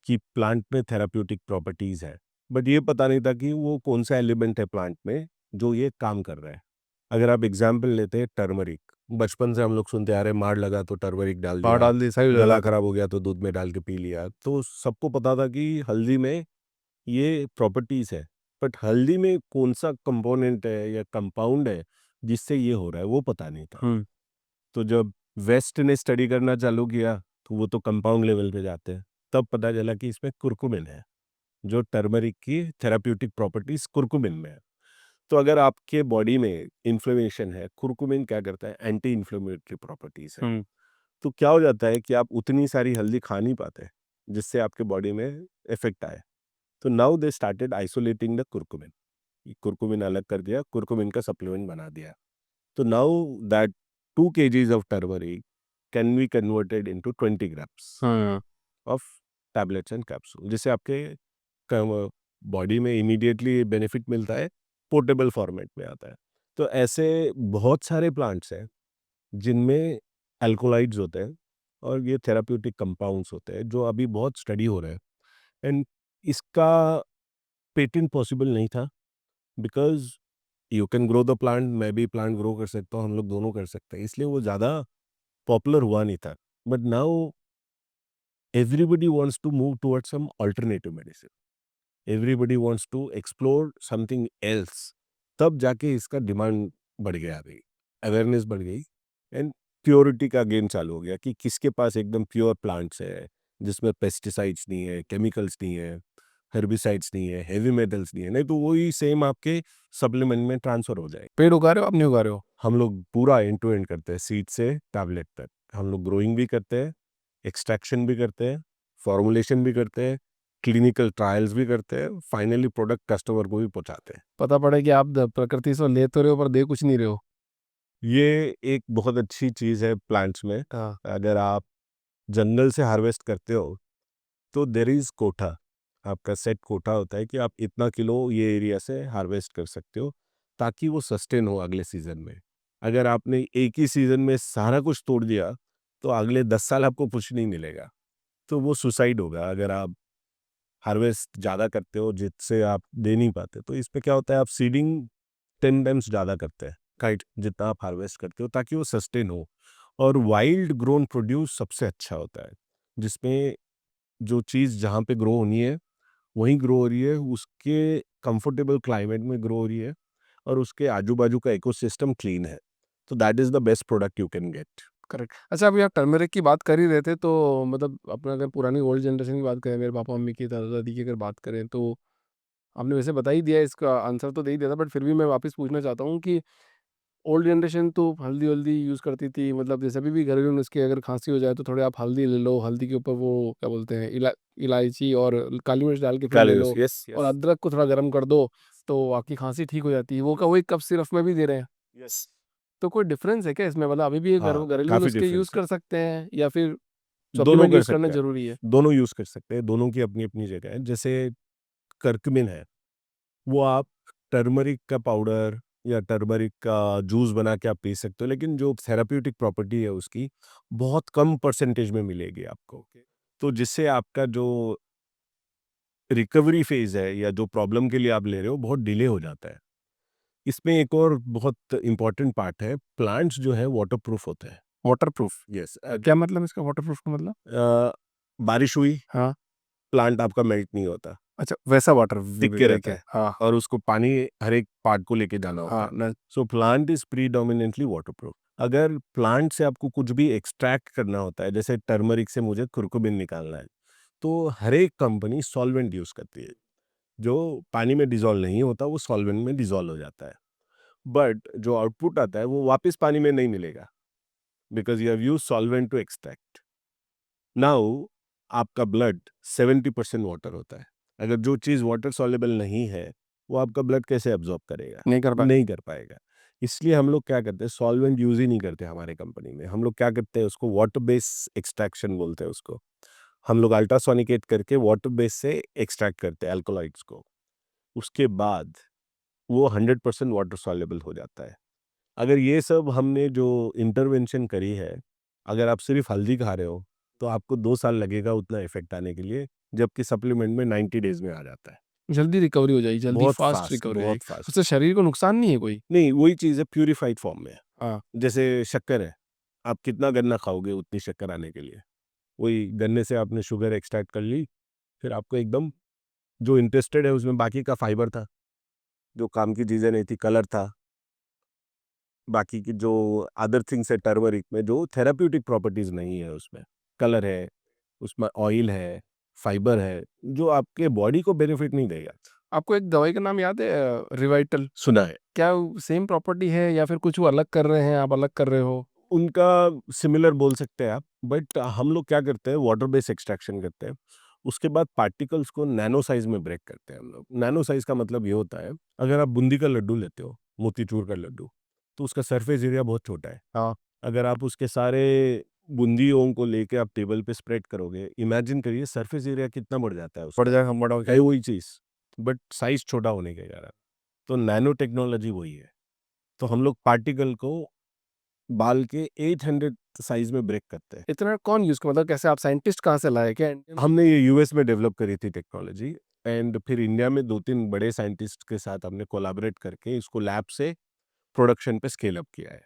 कि प्लांट में थेराप्यूटिक प्रॉपर्टीज है. बट ये पता नहीं था कि वो कौन सा एलिमेंट है प्लांट में जो ये काम कर रहा है. अगर आप एग्जाम्पल लेते हैं टर्मरिक, बचपन से हम लोग सुनते आ रहे, मार लगा तो टर्मरिक डाल हाँ, दिया, डाल दी, सही गला डाला। खराब हो गया तो दूध में डाल के पी लिया. तो सबको पता था कि हल्दी में ये प्रॉपर्टीज है. बट हल्दी में कौन सा कंपोनेंट है या कंपाउंड है जिससे ये हो रहा है, वो पता नहीं था. हम्म। तो जब वेस्ट ने स्टडी करना चालू किया तो वो तो कंपाउंड लेवल पे जाते हैं. तब पता चला कि इसमें कुरकुमिन है, जो टर्मरिक की थेराप्यूटिक प्रॉपर्टीज कुरकुमिन में है. तो अगर आपके बॉडी में इन्फ्लेमेशन है, कुरकुमिन क्या करता है, एंटी इन्फ्लेमेटरी प्रॉपर्टीज है. हम्म। तो क्या हो जाता है कि आप उतनी सारी हल्दी खा नहीं पाते जिससे आपके बॉडी में इफेक्ट आए. तो now they started isolating the curcumin. Curcumin अलग कर दिया, कुरकुमिन का सप्लीमेंट बना दिया. So now that 2 kgs of turmeric can be converted into 20 grams हाँ। of tablets and capsule, जिससे आपके बॉडी में इमीडिएटली बेनिफिट मिलता है, पोर्टेबल फॉर्मेट में आता है. तो ऐसे बहुत सारे प्लांट्स हैं जिनमें अल्कोलाइड्स होते हैं और ये थेराप्यूटिक कंपाउंड्स होते हैं जो अभी बहुत स्टडी हो रहे हैं. एंड इसका पेटेंट पॉसिबल नहीं था because you can grow the plant, मैं भी प्लांट ग्रो कर सकता हूँ, हम लोग दोनों कर सकते हैं, इसलिए वो ज़्यादा पॉपुलर हुआ नहीं था. But now everybody wants to move towards some alternative medicine. Everybody wants to explore something else. तब जाके इसका डिमांड बढ़ गया. अभी अवेयरनेस बढ़ गई एंड प्योरिटी का गेम चालू हो गया कि किसके पास एकदम प्योर प्लांट्स है जिसमें पेस्टिसाइड्स नहीं है, केमिकल्स नहीं है, हेर्बिसाइड्स नहीं है, हेवी मेटल्स नहीं है. नहीं तो वही सेम आपके सप्लीमेंट में ट्रांसफर हो जाए. पेड़ उगा रहे हो, आप नहीं उगा रहे हो? हम लोग पूरा एंड टू एंड करते हैं, सीड से टैबलेट तक. हम लोग ग्रोइंग भी करते हैं, एक्सट्रैक्शन भी करते हैं, फॉर्मुलेशन भी करते हैं, क्लिनिकल ट्रायल्स भी करते हैं, फाइनली प्रोडक्ट कस्टमर को भी पहुंचाते हैं. पता पड़े कि आप प्रकृति से ले तो रहे हो पर दे कुछ नहीं रहे हो। ये एक बहुत अच्छी चीज़ है प्लांट्स में. हाँ। अगर आप जंगल से हार्वेस्ट करते हो तो देर इज़ कोटा. आपका सेट कोटा होता है कि आप इतना किलो ये एरिया से हार्वेस्ट कर सकते हो ताकि वो सस्टेन हो अगले सीजन में. अगर आपने एक ही सीजन में सारा कुछ तोड़ दिया तो अगले 10 साल आपको कुछ नहीं मिलेगा. तो वो सुसाइड होगा अगर आप हार्वेस्ट ज़्यादा करते हो जिससे आप दे नहीं पाते. तो इसमें क्या होता है, आप सीडिंग 10 टाइम्स ज़्यादा करते हैं काइट जितना आप हार्वेस्ट करते हो ताकि वो सस्टेन हो. और वाइल्ड ग्रोन प्रोड्यूस सबसे अच्छा होता है जिसमें जो चीज़ जहाँ पे ग्रो होनी है वहीं ग्रो हो रही है, उसके कंफर्टेबल क्लाइमेट में ग्रो हो रही है और उसके आजू बाजू का इकोसिस्टम क्लीन है. तो that is the best product you can get. Correct. अच्छा, अभी आप टर्मरिक की बात कर ही रहे थे तो मतलब अपना अगर पुरानी ओल्ड जनरेशन की बात करें, मेरे पापा मम्मी की, दादा दादी की अगर बात करें, तो आपने वैसे बता ही दिया, इसका आंसर तो दे ही दिया था, बट फिर भी मैं वापस पूछना चाहता हूँ कि ओल्ड जनरेशन तो हल्दी वल्दी यूज़ करती थी, मतलब जैसे अभी भी घरेलू नुस्खे, अगर खांसी हो जाए तो थोड़े आप हल्दी ले लो, हल्दी के ऊपर वो क्या बोलते हैं, इलायची और काली मिर्च डाल के फिर ले कैलोरीज, लो, यस और यस. अदरक को थोड़ा गर्म कर दो तो आपकी खांसी ठीक हो जाती है। वो का वही कप सिरप में भी दे रहे हैं। यस. तो कोई डिफरेंस है क्या इसमें? मतलब अभी भी ये हाँ, घरेलू काफ़ी नुस्खे यूज़ डिफरेंस है. कर सकते हैं या फिर दोनों सप्लीमेंट कर यूज़ करना सकते हैं, ज़रूरी है? दोनों यूज़ कर सकते हैं, दोनों की अपनी अपनी जगह है. जैसे कर्कमिन है, वो आप टर्मरिक का पाउडर या टर्मरिक का जूस बना के आप पी सकते हो, लेकिन जो थेराप्यूटिक प्रॉपर्टी है उसकी बहुत कम परसेंटेज में मिलेगी आपको. तो जिससे आपका जो रिकवरी फेज है या जो प्रॉब्लम के लिए आप ले रहे हो बहुत डिले हो जाता है. इसमें एक और बहुत इंपॉर्टेंट पार्ट है, प्लांट्स जो है वाटर प्रूफ होते हैं. वाटरप्रूफ? यस. क्या मतलब इसका, वाटरप्रूफ का मतलब? बारिश हुई, हाँ। प्लांट आपका मेल्ट नहीं होता, अच्छा, वैसा वाटर टिक के ब्रेक रहता है। है हाँ। और उसको पानी हर एक पार्ट को लेके जाना होता हाँ है. न। सो प्लांट इज प्रीडोमिनेंटली वाटरप्रूफ. अगर प्लांट से आपको कुछ भी एक्सट्रैक्ट करना होता है, जैसे टर्मरिक से मुझे कुरकुमिन निकालना है, तो हर एक कंपनी सॉल्वेंट यूज करती है. जो पानी में डिजोल्व नहीं होता वो सॉल्वेंट में डिजोल्व हो जाता है. बट जो आउटपुट आता है वो वापस पानी में नहीं मिलेगा because you have use solvent to extract. Now आपका ब्लड 70% वाटर होता है. अगर जो चीज़ वाटर सॉल्युबल नहीं है वो आपका ब्लड कैसे एब्जॉर्ब करेगा? नहीं कर पाए। नहीं कर पाएगा। इसलिए हम लोग क्या करते हैं, सॉल्वेंट यूज ही नहीं करते हमारे कंपनी में। हम लोग क्या करते हैं, उसको वाटर बेस एक्सट्रैक्शन बोलते हैं उसको। हम लोग अल्ट्रासोनिकेट करके वाटर बेस से एक्सट्रैक्ट करते हैं अल्कोलाइड्स को। उसके बाद वो 100% वाटर सॉल्युबल हो जाता है। अगर ये सब हमने जो इंटरवेंशन करी है, अगर आप सिर्फ हल्दी खा रहे हो तो आपको 2 साल लगेगा उतना इफेक्ट आने के लिए, जबकि सप्लीमेंट में 90 डेज में आ जाता है। जल्दी रिकवरी हो जाएगी, जल्दी बहुत फास्ट फास्ट, रिकवरी हो बहुत जाएगी। फास्ट। उससे शरीर को नुकसान नहीं है कोई? नहीं, वही चीज़ है, प्यूरिफाइड फॉर्म में है। हाँ। जैसे शक्कर है, आप कितना गन्ना खाओगे उतनी शक्कर आने के लिए। वही गन्ने से आपने शुगर एक्सट्रैक्ट कर ली, फिर आपको एकदम जो इंटरेस्टेड है उसमें बाकी का फाइबर था, जो काम की चीज़ें नहीं थी, कलर था, बाकी की जो अदर थिंग्स है टर्मरिक में जो थेराप्यूटिक प्रॉपर्टीज नहीं है उसमें, कलर है, उसमें ऑयल है, फाइबर है, जो आपके बॉडी को बेनिफिट नहीं देगा। आपको एक दवाई का नाम याद है, रिवाइटल? सुना है। क्या सेम प्रॉपर्टी है या फिर कुछ वो अलग कर रहे हैं, आप अलग कर रहे हो? उनका सिमिलर बोल सकते हैं आप, बट हम लोग क्या करते हैं, वाटर बेस एक्सट्रैक्शन करते हैं। उसके बाद पार्टिकल्स को नैनो साइज में ब्रेक करते हैं हम लोग। नैनो साइज का मतलब ये होता है, अगर आप बूंदी का लड्डू लेते हो, मोतीचूर का लड्डू, तो उसका सरफेस एरिया बहुत छोटा है। हाँ। अगर आप उसके सारे बूंदियों को लेके आप टेबल पे स्प्रेड करोगे, इमेजिन करिए सरफेस एरिया कितना बढ़ जाता है बढ़ उसका। जाएगा, बड़ा हो है जाएगा। वही चीज़, बट साइज छोटा होने के कारण। तो नैनो टेक्नोलॉजी वही है। तो हम लोग पार्टिकल को बाल के 800 साइज में ब्रेक करते हैं। इतना कौन यूज कर, मतलब कैसे, आप साइंटिस्ट कहाँ से लाए क्या? हमने ये यूएस में डेवलप करी थी टेक्नोलॉजी, एंड फिर इंडिया में 2-3 बड़े साइंटिस्ट के साथ हमने कोलैबोरेट करके इसको लैब से प्रोडक्शन पे स्केल अप किया है।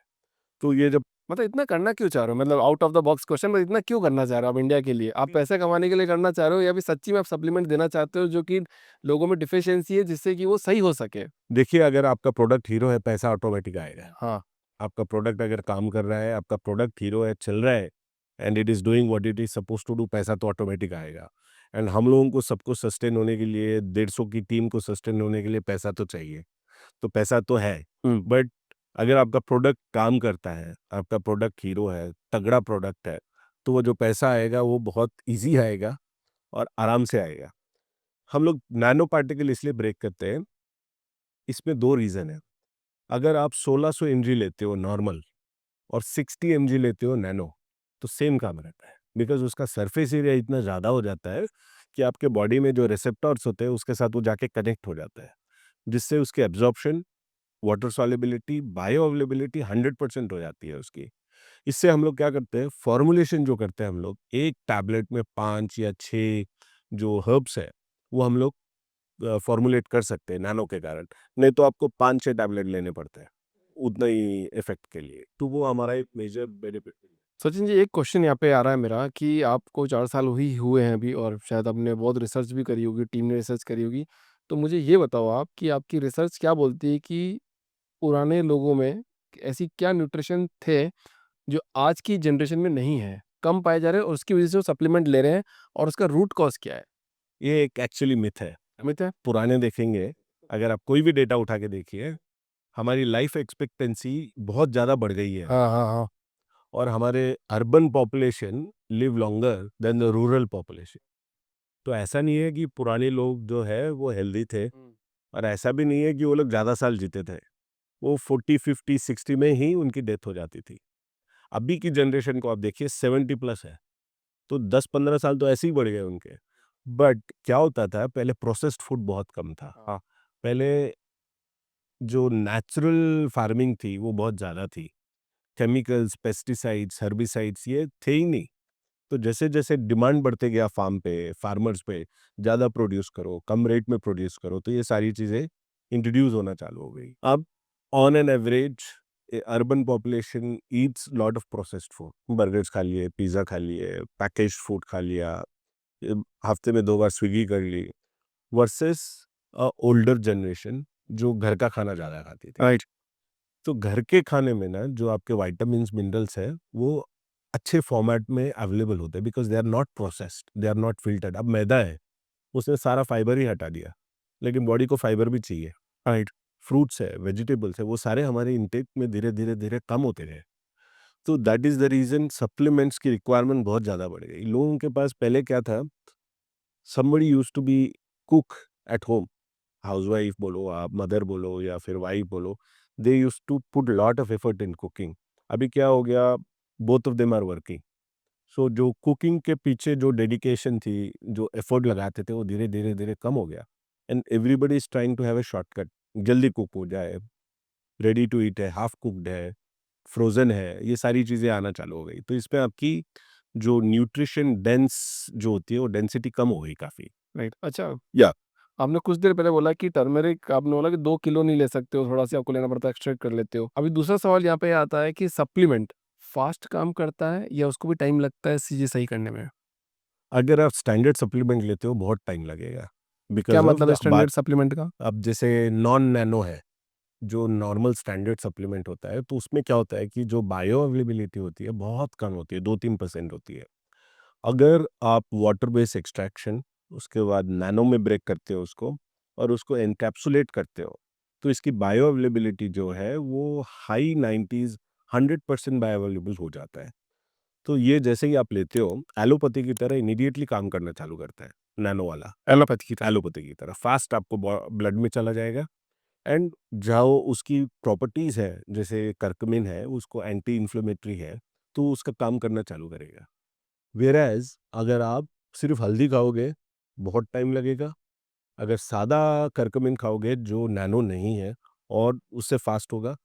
तो ये जब मतलब इतना करना क्यों चाह रहे हो? मतलब out of the box question, मतलब इतना क्यों करना चाह रहे हो आप इंडिया के लिए? आप पैसे कमाने के लिए करना चाह रहे हो या फिर सच्ची में आप सप्लीमेंट देना चाहते हो जो कि लोगों में डिफिशियंसी है जिससे कि वो सही हो सके? देखिए, अगर आपका प्रोडक्ट हीरो है, पैसा ऑटोमेटिक आएगा। हाँ। आपका प्रोडक्ट अगर काम कर रहा है, आपका प्रोडक्ट हीरो है, चल रहा है, and it is doing what it is supposed to do, पैसा तो ऑटोमेटिक आएगा। एंड हम लोगों को सबको सस्टेन होने के लिए, 150 की टीम को सस्टेन होने के लिए पैसा तो चाहिए। तो पैसा तो है, बट अगर आपका प्रोडक्ट काम करता है, आपका प्रोडक्ट हीरो है, तगड़ा प्रोडक्ट है, तो वो जो पैसा आएगा वो बहुत ईज़ी आएगा और आराम से आएगा। हम लोग नैनो पार्टिकल इसलिए ब्रेक करते हैं, इसमें 2 रीज़न है। अगर आप 1600 एमजी लेते हो नॉर्मल और 60 एमजी लेते हो नैनो, तो सेम काम रहता है। बिकॉज़ उसका सरफेस एरिया इतना ज़्यादा हो जाता है कि आपके बॉडी में जो रिसेप्टर्स होते हैं उसके साथ वो जाके कनेक्ट हो जाता है, जिससे उसकी absorption, water solubility, bio availability 100% हो जाती है उसकी। इससे हम लोग क्या करते हैं, फॉर्मुलेशन जो करते हैं हम लोग, एक टैबलेट में 5 या 6 जो हर्ब्स है, वो हम लोग फॉर्मुलेट कर सकते हैं नैनो के कारण। नहीं तो आपको 5-6 टैबलेट लेने पड़ते हैं, उतना ही इफ़ेक्ट के लिए। तो वो हमारा एक मेजर बेनिफिट है। सचिन जी, एक क्वेश्चन यहाँ पे आ रहा है मेरा कि आपको 4 साल ही हुए हैं अभी और शायद आपने बहुत रिसर्च भी करी होगी, टीम ने रिसर्च करी होगी। तो मुझे ये बताओ आप कि आपकी रिसर्च क्या बोलती है कि पुराने लोगों में ऐसी क्या न्यूट्रिशन थे जो आज की जनरेशन में नहीं है, कम पाए जा रहे हैं और उसकी वजह से वो सप्लीमेंट ले रहे हैं, और उसका रूट कॉज़ क्या है? ये एक एक्चुअली मिथ है। अमित है? पुराने देखेंगे, अगर आप कोई भी डेटा उठा के देखिए, हमारी लाइफ एक्सपेक्टेंसी बहुत ज़्यादा बढ़ गई है हाँ, हाँ, हाँ। और हमारे urban population live longer than the rural population. तो ऐसा नहीं है कि पुराने लोग जो है वो हेल्दी थे, हुँ। और ऐसा भी नहीं है कि वो लोग ज़्यादा साल जीते थे। वो 40, 50, 60 में ही उनकी डेथ हो जाती थी। अभी की जनरेशन को आप देखिए, 70 प्लस है, तो 10-15 साल तो ऐसे ही बढ़ गए उनके। बट क्या होता था, पहले प्रोसेस्ड फूड बहुत कम था। हाँ। पहले जो नेचुरल फार्मिंग थी वो बहुत ज़्यादा थी। केमिकल्स, पेस्टिसाइड्स, हर्बिसाइड्स ये थे ही नहीं। तो जैसे-जैसे डिमांड बढ़ते गया फार्म पे, फार्मर्स पे, ज़्यादा प्रोड्यूस करो, कम रेट में प्रोड्यूस करो, तो ये सारी चीज़ें इंट्रोड्यूस होना चालू हो गई। अब on an average urban population Yeats lot of processed food. Burgers खा लिए, पिज़्ज़ा खा लिए, पैकेज्ड फूड खा लिया, हफ्ते में 2 बार स्विगी कर ली, वर्सेस ओल्डर जनरेशन जो घर का खाना ज़्यादा खाती थी। राइट। तो घर के खाने में ना जो आपके विटामिन्स, मिनरल्स हैं, वो अच्छे फॉर्मेट में अवेलेबल होते हैं, because they are not processed, they are not filtered. अब मैदा है, उसने सारा फाइबर ही हटा दिया, लेकिन बॉडी को फाइबर भी चाहिए। राइट। फ्रूट्स है, वेजिटेबल्स है, वो सारे हमारे इंटेक में धीरे-धीरे कम होते गए। तो that is the reason supplements की रिक्वायरमेंट बहुत ज़्यादा बढ़ गई। लोगों के पास पहले क्या था, somebody used to be cook at home. Housewife बोलो, आप मदर बोलो या फिर वाइफ बोलो, they used to put lot of effort in cooking. अभी क्या हो गया, both of them are working. So जो कुकिंग के पीछे जो डेडिकेशन थी, जो एफर्ट लगाते थे, वो धीरे धीरे धीरे कम हो गया। And everybody is trying to have a shortcut, जल्दी कुक हो जाए, रेडी टू ईट है, हाफ कुक्ड है, फ्रोज़न है, ये सारी चीज़ें आना चालू हो गई। तो इसमें आपकी जो न्यूट्रिशन डेंस जो होती है, वो डेंसिटी कम हो गई काफ़ी। राइट। अच्छा, या आपने कुछ देर पहले बोला कि टर्मरिक आपने बोला कि 2 किलो नहीं ले सकते हो, थोड़ा-सा आपको लेना पड़ता है, एक्सट्रैक्ट कर लेते हो। अभी दूसरा सवाल यहाँ पे आता है कि सप्लीमेंट फ़ास्ट काम करता है या उसको भी टाइम लगता है चीज़ें सही करने में? अगर आप स्टैंडर्ड सप्लीमेंट लेते हो, बहुत टाइम लगेगा क्या बिकॉज़ ऑफ मतलब है द बात। स्टैंडर्ड सप्लीमेंट का? अब जैसे नॉन नैनो है, जो नॉर्मल स्टैंडर्ड सप्लीमेंट होता है, तो उसमें क्या होता है कि जो बायो अवेलेबिलिटी होती है, बहुत कम होती है, 2-3% होती है। अगर आप वाटर बेस एक्सट्रैक्शन, उसके बाद नैनो में ब्रेक करते हो उसको और उसको एनकैप्सुलेट करते हो, तो इसकी बायो अवेलेबिलिटी जो है वो हाई 90s 100% बायो अवेलेबल हो जाता है। तो ये जैसे ही आप लेते हो, एलोपैथी की तरह इमीडिएटली काम करना चालू करता है, नैनो वाला। एलोपैथी की तरह? एलोपैथी की तरह फास्ट आपको ब्लड में चला जाएगा। एंड जो उसकी प्रॉपर्टीज है, जैसे कर्कमिन है, उसको एंटी इन्फ्लेमेटरी है, तो उसका काम करना चालू करेगा। वेयरएज़ अगर आप सिर्फ़ हल्दी खाओगे, बहुत टाइम लगेगा। अगर सादा कर्कुमिन खाओगे जो नैनो नहीं है, और उससे फ़ास्ट होगा।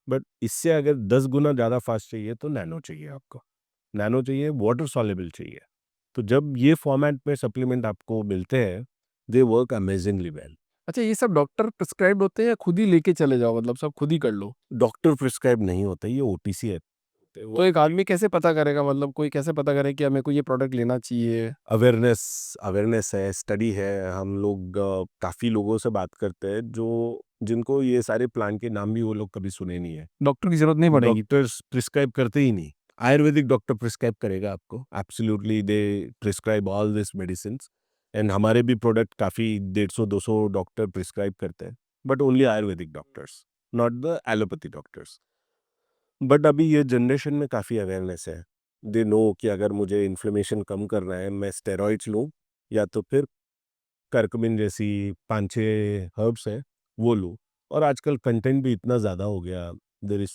बट इससे अगर 10 गुना ज़्यादा फ़ास्ट चाहिए तो नैनो चाहिए आपको। नैनो चाहिए, वाटर सॉल्युबल चाहिए। तो जब ये फ़ॉर्मेट में सप्लीमेंट आपको मिलते हैं, दे वर्क अमेज़िंगली वेल। अच्छा, ये सब डॉक्टर प्रिस्क्राइब्ड होते हैं या खुद ही लेके चले जाओ, मतलब सब खुद ही कर लो? डॉक्टर प्रिस्क्राइब नहीं होता, ये ओटीसी है। तो तो वो एक आदमी कैसे पता करेगा, मतलब कोई कैसे पता करे कि मेरे को ये प्रोडक्ट लेना चाहिए? अवेयरनेस अवेयरनेस है, स्टडी है। हम लोग काफ़ी लोगों से बात करते हैं जो जिनको ये सारे प्लांट के नाम भी वो लोग कभी सुने नहीं है। डॉक्टर की ज़रूरत नहीं पड़ेगी? डॉक्टर्स प्रिस्क्राइब करते ही नहीं। आयुर्वेदिक डॉक्टर प्रिस्क्राइब करेगा आपको। Absolutely they prescribe all this medicines. And हमारे भी प्रोडक्ट काफ़ी 150-200 डॉक्टर प्रिस्क्राइब करते हैं। But only Ayurvedic doctors, not the allopathy doctors. But अभी ये जनरेशन में काफ़ी अवेयरनेस है। दे नो कि अगर मुझे इन्फ्लेमेशन कम करना है, मैं स्टेरॉइड्स लूँ या तो फिर कर्कुमिन जैसी 5-6 हर्ब्स हैं, वो लूँ। और आजकल कंटेंट भी इतना ज़्यादा हो गया, there is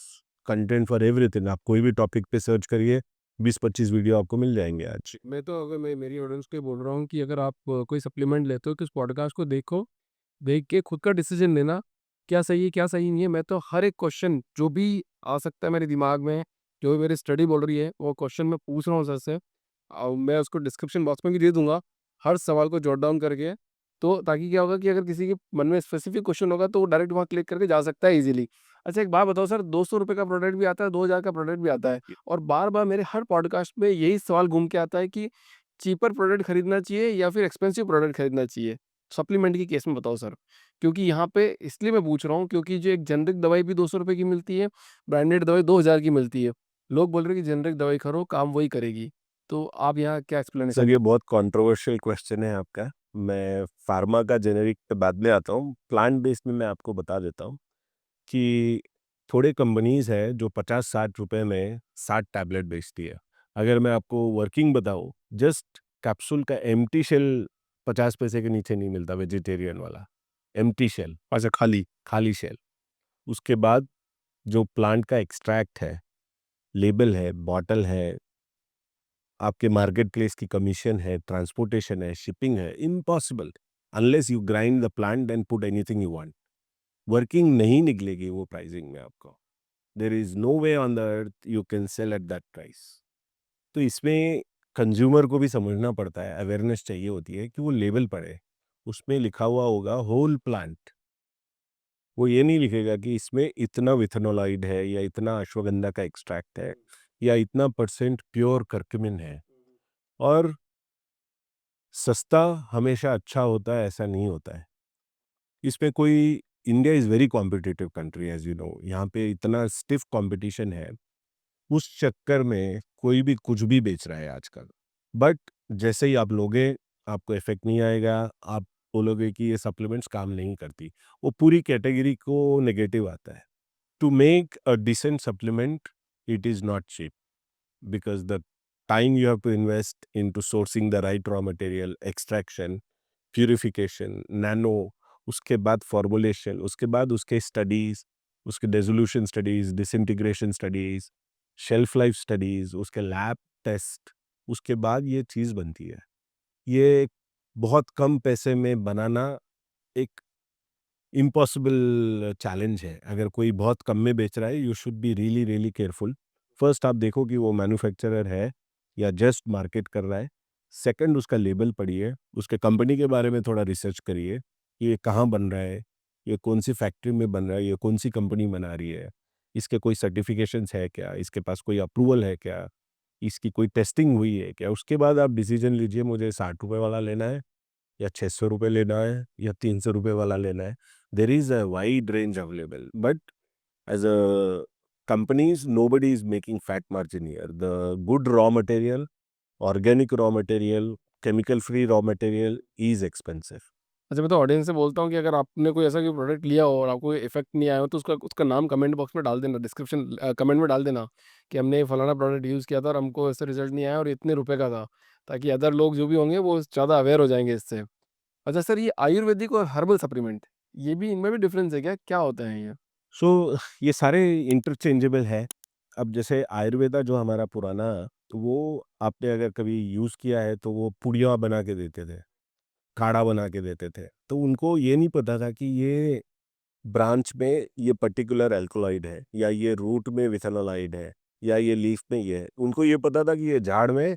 content for everything. आप कोई भी टॉपिक पे सर्च करिए, 20-25 वीडियो आपको मिल जाएँगे आज। मैं तो अगर मैं मेरी ऑडियंस को ये बोल रहा हूँ कि अगर आप कोई सप्लीमेंट लेते हो कि उस पॉडकास्ट को देखो, देख के खुद का डिसीजन लेना, क्या सही है, क्या सही नहीं है। मैं तो हर एक क्वेश्चन जो भी आ सकता है मेरे दिमाग में, जो भी मेरी स्टडी बोल रही है, वो क्वेश्चन मैं पूछ रहा हूँ सर से। मैं उसको डिस्क्रिप्शन बॉक्स में भी दे दूँगा, हर सवाल को जॉट डाउन करके। तो ताकि क्या होगा कि अगर किसी के मन में स्पेसिफिक क्वेश्चन होगा तो वो डायरेक्ट वहाँ क्लिक करके जा सकता है ईज़िली। अच्छा, एक बात बताओ सर, ₹200 का प्रोडक्ट भी आता है, 2000 का प्रोडक्ट भी आता है, और बार-बार मेरे हर पॉडकास्ट में यही सवाल घूम के आता है कि चीपर प्रोडक्ट खरीदना चाहिए या फिर एक्सपेंसिव प्रोडक्ट खरीदना चाहिए? सप्लीमेंट के केस में बताओ सर। क्योंकि यहाँ पे इसलिए मैं पूछ रहा हूँ क्योंकि जो एक जेनेरिक दवाई भी ₹200 की मिलती है, ब्रांडेड दवाई 2000 की मिलती है। लोग बोल रहे हैं कि जेनेरिक दवाई करो, काम वही करेगी। तो आप यहाँ क्या सर, एक्सप्लेनेशन? ये बहुत कंट्रोवर्शियल क्वेश्चन है आपका। मैं फार्मा का जेनेरिक पे बाद में आता हूँ। प्लांट बेस्ड में मैं आपको बता देता हूँ कि थोड़े कंपनीज़ हैं जो 50-60 रुपए में 60 टैबलेट बेचती है। अगर मैं आपको वर्किंग बताऊँ, जस्ट कैप्सूल का एम्प्टी शेल 50 पैसे के नीचे नहीं मिलता, वेजिटेरियन वाला। एम्प्टी शेल, अच्छा, खाली। खाली शेल। उसके बाद जो प्लांट का एक्सट्रैक्ट है, लेबल है, बॉटल है, आपके मार्केट प्लेस की कमीशन है, ट्रांसपोर्टेशन है, शिपिंग है, impossible unless you grind the plant and put anything you want. Working नहीं निकलेगी वो प्राइसिंग में आपको। There is no way on the earth you can sell at that price. तो इसमें कंज्यूमर को भी समझना पड़ता है, अवेयरनेस चाहिए होती है कि वो लेबल पढ़े। उसमें लिखा हुआ होगा होल प्लांट। वो ये नहीं लिखेगा कि इसमें इतना विथेनोलाइड है या इतना अश्वगंधा का एक्सट्रैक्ट है या इतना परसेंट प्योर कर्क्यूमिन है। और सस्ता हमेशा अच्छा होता है ऐसा नहीं होता है। इसमें कोई, India is very competitive country as you know, यहाँ पे इतना स्टिफ कॉम्पिटिशन है। उस चक्कर में कोई भी कुछ भी बेच रहा है आजकल। बट जैसे ही आप लोगे, आपको इफ़ेक्ट नहीं आएगा, आप बोलोगे कि ये सप्लीमेंट्स काम नहीं करती। वो पूरी कैटेगरी को नेगेटिव आता है। To make a decent supplement, it is not cheap because the time you have to invest into sourcing the right raw material, extraction, purification, nano, उसके बाद फॉर्मुलेशन, उसके बाद उसके स्टडीज़, उसके dissolution studies, disintegration studies, shelf life studies, उसके lab test, उसके बाद ये चीज़ बनती है। ये बहुत कम पैसे में बनाना एक इम्पॉसिबल चैलेंज है। अगर कोई बहुत कम में बेच रहा है, you should be really really careful. First आप देखो कि वो मैन्युफैक्चरर है या जस्ट मार्केट कर रहा है। सेकंड उसका लेबल पढ़िए, उसके कंपनी के बारे में थोड़ा रिसर्च करिए कि ये कहाँ बन रहा है, ये कौन सी फैक्ट्री में बन रहा है, ये कौन सी कंपनी बना रही है, इसके कोई सर्टिफिकेशंस है क्या, इसके पास कोई अप्रूवल है क्या, इसकी कोई टेस्टिंग हुई है क्या। उसके बाद आप डिसीजन लीजिए, मुझे 60 रुपये वाला लेना है या 600 रुपये लेना है या 300 रुपये वाला लेना है। There is a wide range available, but as a companies, nobody is making fat margin here. The good raw material, organic raw material, chemical free raw material is expensive. अच्छा, मैं तो ऑडियंस से बोलता हूँ कि अगर आपने कोई ऐसा कोई प्रोडक्ट लिया हो और आपको कोई इफेक्ट नहीं आया हो तो उसका उसका नाम कमेंट बॉक्स में डाल देना, डिस्क्रिप्शन कमेंट में डाल देना कि हमने ये फलाना प्रोडक्ट यूज़ किया था और हमको ऐसा रिजल्ट नहीं आया और इतने रुपए का था, ताकि अदर लोग जो भी होंगे वो ज़्यादा अवेयर हो जाएंगे इससे। अच्छा सर, ये आयुर्वेदिक और हर्बल सप्लीमेंट, ये भी इनमें भी डिफरेंस है क्या? क्या होते हैं ये? So ये सारे इंटरचेंजेबल है। अब जैसे आयुर्वेदा जो हमारा पुराना, वो आपने अगर कभी यूज़ किया है तो वो पुड़िया बना के देते थे, काढ़ा बना के देते थे। तो उनको ये नहीं पता था कि ये ब्रांच में ये पर्टिकुलर अल्कलॉइड है या ये रूट में विथेनोलाइड है या ये लीफ में ये है। उनको ये पता था कि ये झाड़ में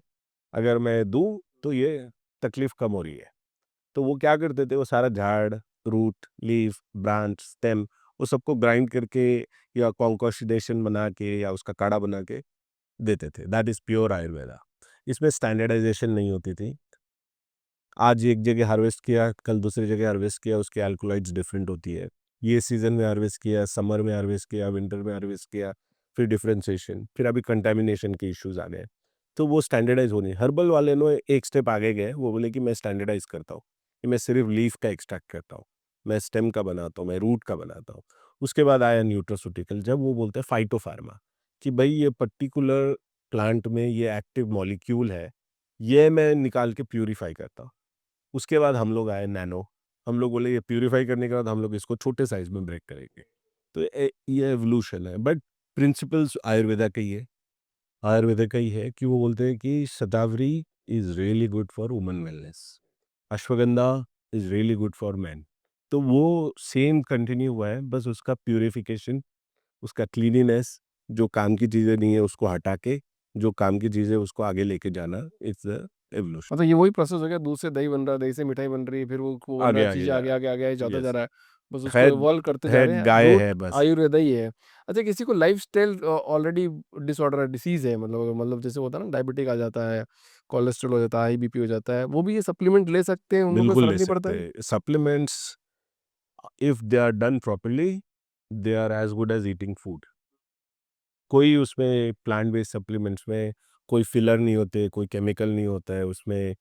अगर मैं दूं तो ये तकलीफ कम हो रही है। तो वो क्या करते थे, वो सारा झाड़, रूट, लीफ, ब्रांच, स्टेम, वो सबको ग्राइंड करके या कॉन्कोशिडेशन बना के या उसका काढ़ा बना के देते थे। That is pure Ayurveda. इसमें स्टैंडर्डाइजेशन नहीं होती थी। आज एक जगह हार्वेस्ट किया, कल दूसरी जगह हार्वेस्ट किया, उसकी अल्कोलॉइड्स डिफरेंट होती है। ये सीजन में हार्वेस्ट किया, समर में हार्वेस्ट किया, विंटर में हार्वेस्ट किया, फिर डिफरेंशिएशन, फिर अभी कंटामिनेशन के इश्यूज आ गए। तो वो स्टैंडर्डाइज होनी। हर्बल वाले ने एक स्टेप आगे गए, वो बोले कि मैं स्टैंडर्डाइज करता हूँ कि मैं सिर्फ लीफ का एक्सट्रैक्ट करता हूँ, मैं स्टेम का बनाता हूँ, मैं रूट का बनाता हूँ। उसके बाद आया न्यूट्रास्यूटिकल, जब वो बोलते हैं फाइटो फार्मा कि भाई ये पर्टिकुलर प्लांट में ये एक्टिव मॉलिक्यूल है, ये मैं निकाल के प्यूरिफाई करता हूँ। उसके बाद हम लोग आए नैनो। हम लोग बोले ये प्यूरिफाई करने के बाद हम लोग इसको छोटे साइज में ब्रेक करेंगे। तो ये एवोल्यूशन है, बट प्रिंसिपल्स आयुर्वेदा का ही है। आयुर्वेदा का ही है कि वो बोलते हैं कि shatavari is really good for woman wellness, ashwagandha is really good for man. तो वो सेम कंटिन्यू हुआ है, बस उसका प्यूरिफिकेशन, उसका क्लीनिनेस, जो काम की चीज़ें नहीं है उसको हटा के जो काम की चीज़ें उसको आगे लेके जाना, इट्स एवोल्यूशन। मतलब ये वही प्रोसेस हो गया, दूध से दही बन रहा है, दही से मिठाई बन रही है, फिर वो बन रहा आगे है, आगे चीज़ें जा आगे, रहा आगे, आगे है। जाता जा यस। रहा है। बस उसको है इवॉल्व करते जा है रहे हैं, गाय रूट है बस। आयुर्वेदा ही है। अच्छा, किसी को लाइफ़स्टाइल ऑलरेडी डिसऑर्डर है, डिसीज़ है, मतलब जैसे होता है ना, डायबिटिक आ जाता है, कोलेस्ट्रॉल हो जाता है, हाई बीपी हो जाता है, वो भी ये सप्लीमेंट ले सकते हैं, उनको कोई बिल्कुल फ़र्क ले नहीं सकते पड़ता है? हैं। Supplements if they are done properly, they are as good as eating food. कोई उसमें प्लांट बेस्ड सप्लीमेंट्स में कोई फिलर नहीं होते, कोई केमिकल नहीं होता है उसमें,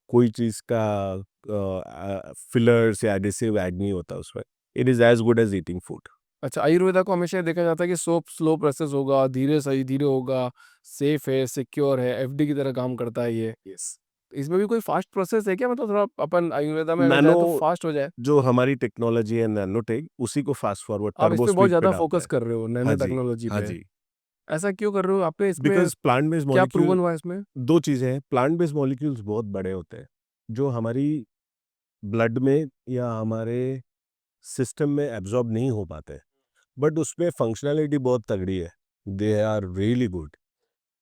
कोई चीज़ का फिलर्स या एडिसिव ऐड नहीं होता उसमें। It is as good as eating food. अच्छा, आयुर्वेदा को हमेशा ये देखा जाता है कि सोप स्लो प्रोसेस होगा, धीरे सही धीरे होगा, सेफ है, सिक्योर है, एफडी की तरह काम करता है ये। यस। इसमें भी कोई फास्ट प्रोसेस है क्या? मतलब थोड़ा अपन आयुर्वेदा में अगर नैनो जाए तो फास्ट हो जाए? जो हमारी टेक्नोलॉजी है नैनोटेक, उसी को फास्ट फॉरवर्ड आप इस टर्बो पे बहुत स्पीड पे ज़्यादा डालता फ़ोकस है। कर रहे हो हाँ नैनो जी, टेक्नोलॉजी हाँ पे। जी। ऐसा क्यों कर रहे हो? आप पे इसमें बिकॉज़ प्लांट बेस्ड क्या मॉलिक्यूल, प्रूवन हुआ है इसमें? 2 चीज़ें हैं, प्लांट बेस्ड मॉलिक्यूल्स बहुत बड़े होते हैं, जो हमारी ब्लड में या हमारे सिस्टम में एब्ज़ॉर्ब नहीं हो पाते, बट उसमें फंक्शनैलिटी बहुत तगड़ी है। They are really good.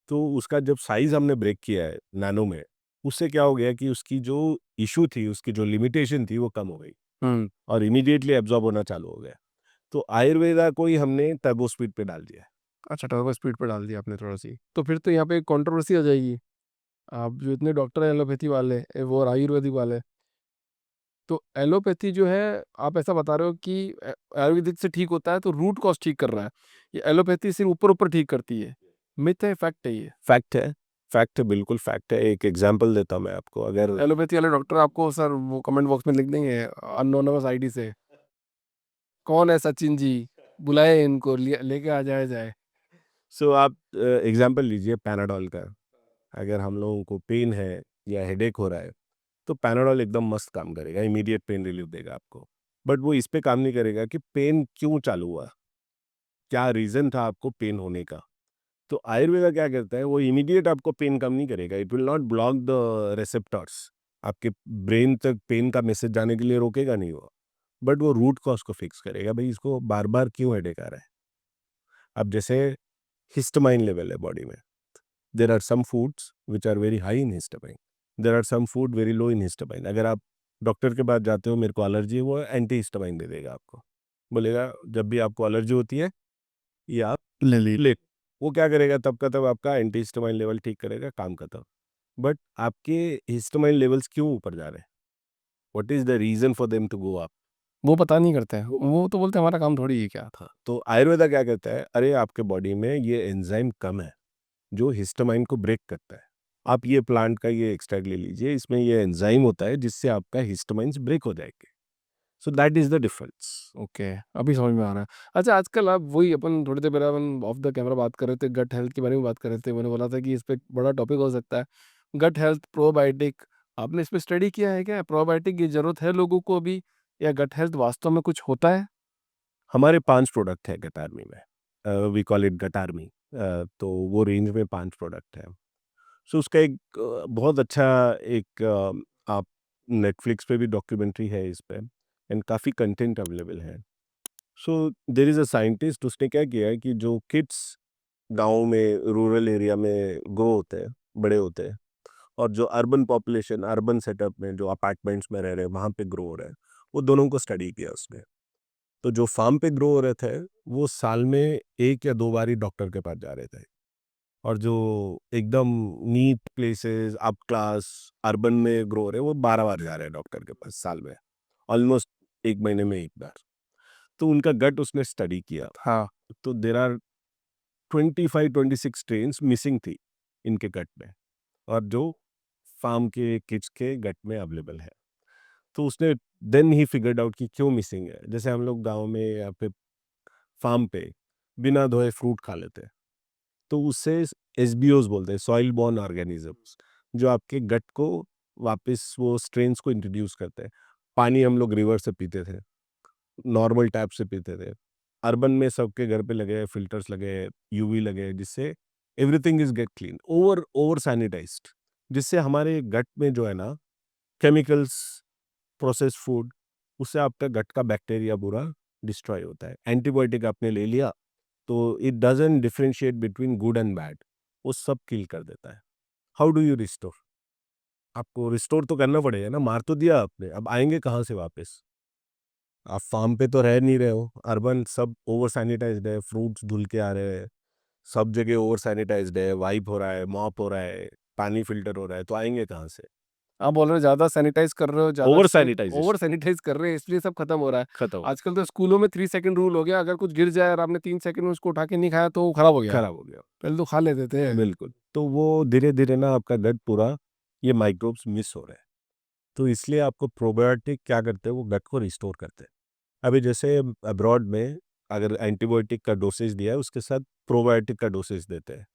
तो उसका जब साइज़ हमने ब्रेक किया है नैनो में, उससे क्या हो गया कि उसकी जो इश्यू थी, उसकी जो लिमिटेशन थी, वो कम हो गई हुँ। और इमीडिएटली एब्ज़ॉर्ब होना चालू हो गया। तो आयुर्वेदा को ही हमने टर्बो स्पीड पे डाल दिया है। अच्छा, टर्बो स्पीड पे डाल दिया आपने थोड़ा-सी। तो फिर तो यहाँ पे एक कंट्रोवर्सी आ जाएगी। आप जो इतने डॉक्टर हैं एलोपैथी वाले वो और आयुर्वेदिक वाले, तो एलोपैथी जो है आप ऐसा बता रहे हो कि आयुर्वेदिक से ठीक होता है तो रूट कॉज़ ठीक कर रहा है। ये एलोपैथी सिर्फ़ ऊपर-ऊपर ठीक करती है। मिथ है, फैक्ट है ये? फैक्ट है, बिल्कुल फैक्ट है। एक एग्ज़ाम्पल देता हूँ मैं आपको, अगर एलोपैथी वाले डॉक्टर आपको सर वो कमेंट बॉक्स में लिख देंगे अनोनिमस आईडी से, कौन है सचिन जी? बुलाएँ इनको, लेके आ जाया जाए। सो आप एग्ज़ाम्पल लीजिए पैनाडॉल का। अगर हम लोगों को पेन है या हेडेक हो रहा है, तो पैनाडॉल एकदम मस्त काम करेगा, इमीडिएट पेन रिलीफ देगा आपको। बट वो इस पे काम नहीं करेगा कि पेन क्यों चालू हुआ, क्या रीज़न था आपको पेन होने का। तो आयुर्वेदा क्या करता है, वो इमीडिएट आपको पेन कम नहीं करेगा, it will not block the receptors, आपके ब्रेन तक पेन का मैसेज जाने के लिए रोकेगा नहीं वो, बट वो रूट कॉज को फिक्स करेगा, भाई इसको बार बार क्यों हेडेक आ रहा है। अब जैसे हिस्टामाइन लेवल है बॉडी में, there are some foods which are very high in histamine, there are some food very low in histamine. अगर आप डॉक्टर के पास जाते हो, मेरे को एलर्जी है, वो एंटी हिस्टामाइन दे देगा आपको, बोलेगा जब भी आपको एलर्जी होती है ये आप ले। वो क्या करेगा, तब का तब आपका एंटी हिस्टामाइन लेवल ठीक करेगा, काम खत्म। बट आपके हिस्टामाइन लेवल्स क्यों ऊपर जा रहे हैं, what is the reason for them to go up. वो पता नहीं करते हैं, वो तो बोलते हैं हमारा काम थोड़ी है क्या। हाँ, तो आयुर्वेदा क्या कहता है, अरे आपके बॉडी में ये एंजाइम कम है जो हिस्टामाइन को ब्रेक करता है, आप ये प्लांट का ये एक्सट्रैक्ट ले लीजिए, इसमें ये एंजाइम होता है जिससे आपका हिस्टामाइन्स ब्रेक हो जाएंगे। So that is the difference. Okay, अभी समझ में आ रहा है। अच्छा, आजकल आप वही अपन थोड़ी देर पहले अपन ऑफ द कैमरा बात कर रहे थे, गट हेल्थ के बारे में बात कर रहे थे। मैंने बोला था कि इस पे एक बड़ा टॉपिक हो सकता है, गट हेल्थ, प्रोबायोटिक। आपने इस पे स्टडी किया है क्या? प्रोबायोटिक की ज़रूरत है लोगों को अभी, या गट हेल्थ वास्तव में कुछ होता है? हमारे 5 प्रोडक्ट है गटारमी में, वी कॉल इट गटारमी। तो वो रेंज में 5 प्रोडक्ट है। सो उसका एक बहुत अच्छा एक आप नेटफ्लिक्स पे भी डॉक्यूमेंट्री है इस पे, एंड काफ़ी कंटेंट अवेलेबल है। So there is a scientist, उसने क्या किया है कि जो किड्स गाँव में रूरल एरिया में ग्रो होते हैं, बड़े होते हैं, और जो अर्बन पॉपुलेशन अर्बन सेटअप में जो अपार्टमेंट्स में रह रहे हैं वहाँ पे ग्रो हो रहे हैं, वो दोनों को स्टडी किया उसने। तो जो फार्म पे ग्रो हो रहे थे वो साल में 1 या 2 बार ही डॉक्टर के पास जा रहे थे, और जो एकदम neat places up class urban में ग्रो हो रहे हैं वो 12 बार जा रहे हैं डॉक्टर के पास साल में, ऑलमोस्ट 1 महीने में 1 बार। तो उनका गट उसने स्टडी किया, हाँ। तो देर आर 25-26 स्ट्रेन्स मिसिंग थी इनके गट में, और जो फार्म के किड्स के गट में अवेलेबल है। तो उसने देन ही फिगर्ड आउट कि क्यों मिसिंग है। जैसे हम लोग गांव में या फिर फार्म पे बिना धोए फ्रूट खा लेते हैं, तो उससे एसबीओज बोलते हैं, सॉइल बॉर्न ऑर्गेनिजम्स, जो आपके गट को वापस वो स्ट्रेन्स को इंट्रोड्यूस करते हैं। पानी हम लोग रिवर से पीते थे, नॉर्मल टैप से पीते थे। अर्बन में सबके घर पे लगे हैं फिल्टर्स, लगे हैं यूवी लगे हैं, जिससे everything is get clean, over over sanitised, जिससे हमारे गट में जो है ना केमिकल्स, प्रोसेस्ड फूड, उससे आपका गट का बैक्टीरिया पूरा डिस्ट्रॉय होता है। एंटीबायोटिक आपने ले लिया तो it doesn't differentiate between good and bad, वो सब किल कर देता है। हाउ डू यू रिस्टोर, आपको रिस्टोर तो करना पड़ेगा ना, मार तो दिया आपने, अब आएंगे कहाँ से वापस। आप फार्म पे तो रह नहीं रहे हो, अर्बन सब ओवर सैनिटाइज्ड है, फ्रूट्स धुल के आ रहे हैं, सब जगह ओवर सैनिटाइज्ड है, वाइप हो रहा है, मॉप हो रहा है, पानी फिल्टर हो रहा है, तो आएंगे कहाँ से। आप बोल रहे हो ज़्यादा सैनिटाइज़ कर रहे हो, ज़्यादा over strict over sanitization sanitize कर रहे हैं, इसलिए सब खत्म हो रहा है। खत्म हो आजकल तो स्कूलों में 3 सेकंड रूल हो गया, अगर कुछ गिर जाए और आपने 3 सेकंड में उसको उठा के नहीं खाया तो वो खराब हो गया। खराब हो गया। पहले तो खा लेते थे। बिल्कुल, तो वो धीरे धीरे ना आपका गट पूरा ये माइक्रोब्स मिस हो रहे हैं, तो इसलिए आपको प्रोबायोटिक क्या करते हैं, वो गट को रिस्टोर करते हैं। अभी जैसे अब्रॉड में अगर एंटीबायोटिक का डोसेज दिया है उसके साथ प्रोबायोटिक का डोसेज देते हैं,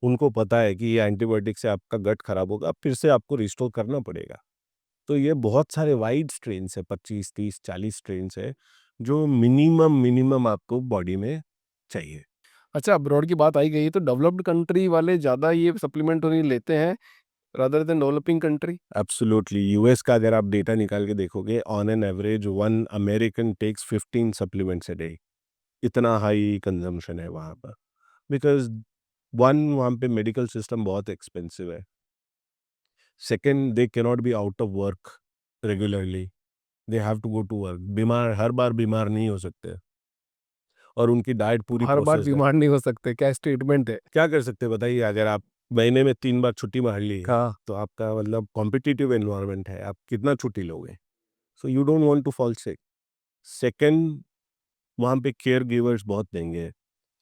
उनको पता है कि ये एंटीबायोटिक से आपका गट खराब होगा, फिर से आपको रिस्टोर करना पड़ेगा। तो ये बहुत सारे वाइड स्ट्रेन्स है, 25 30 40 स्ट्रेन्स है, जो मिनिमम मिनिमम आपको बॉडी में चाहिए। अच्छा, अब्रॉड की बात आई गई है, तो डेवलप्ड कंट्री वाले ज़्यादा ये सप्लीमेंट उन्हें लेते हैं rather than developing country? Absolutely, US का अगर आप डेटा निकाल के देखोगे, on an average one American takes 15 supplements a day, इतना हाई कंजम्पशन है वहाँ पर, बिकॉज वन वहाँ पे मेडिकल सिस्टम बहुत एक्सपेंसिव है, second they can not be out of work regularly, they have to go to work, बीमार हर बार बीमार नहीं हो सकते, और उनकी डाइट पूरी हर बार प्रोसेस्ड है। बीमार नहीं हो सकते, क्या स्टेटमेंट है। क्या कर सकते हैं बताइए, अगर आप महीने में 3 बार छुट्टी मार ली हाँ। तो आपका मतलब कॉम्पिटिटिव एनवायरनमेंट है, आप कितना छुट्टी लोगे, so you don't want to fall sick. Second, वहाँ पे केयर गिवर्स बहुत देंगे,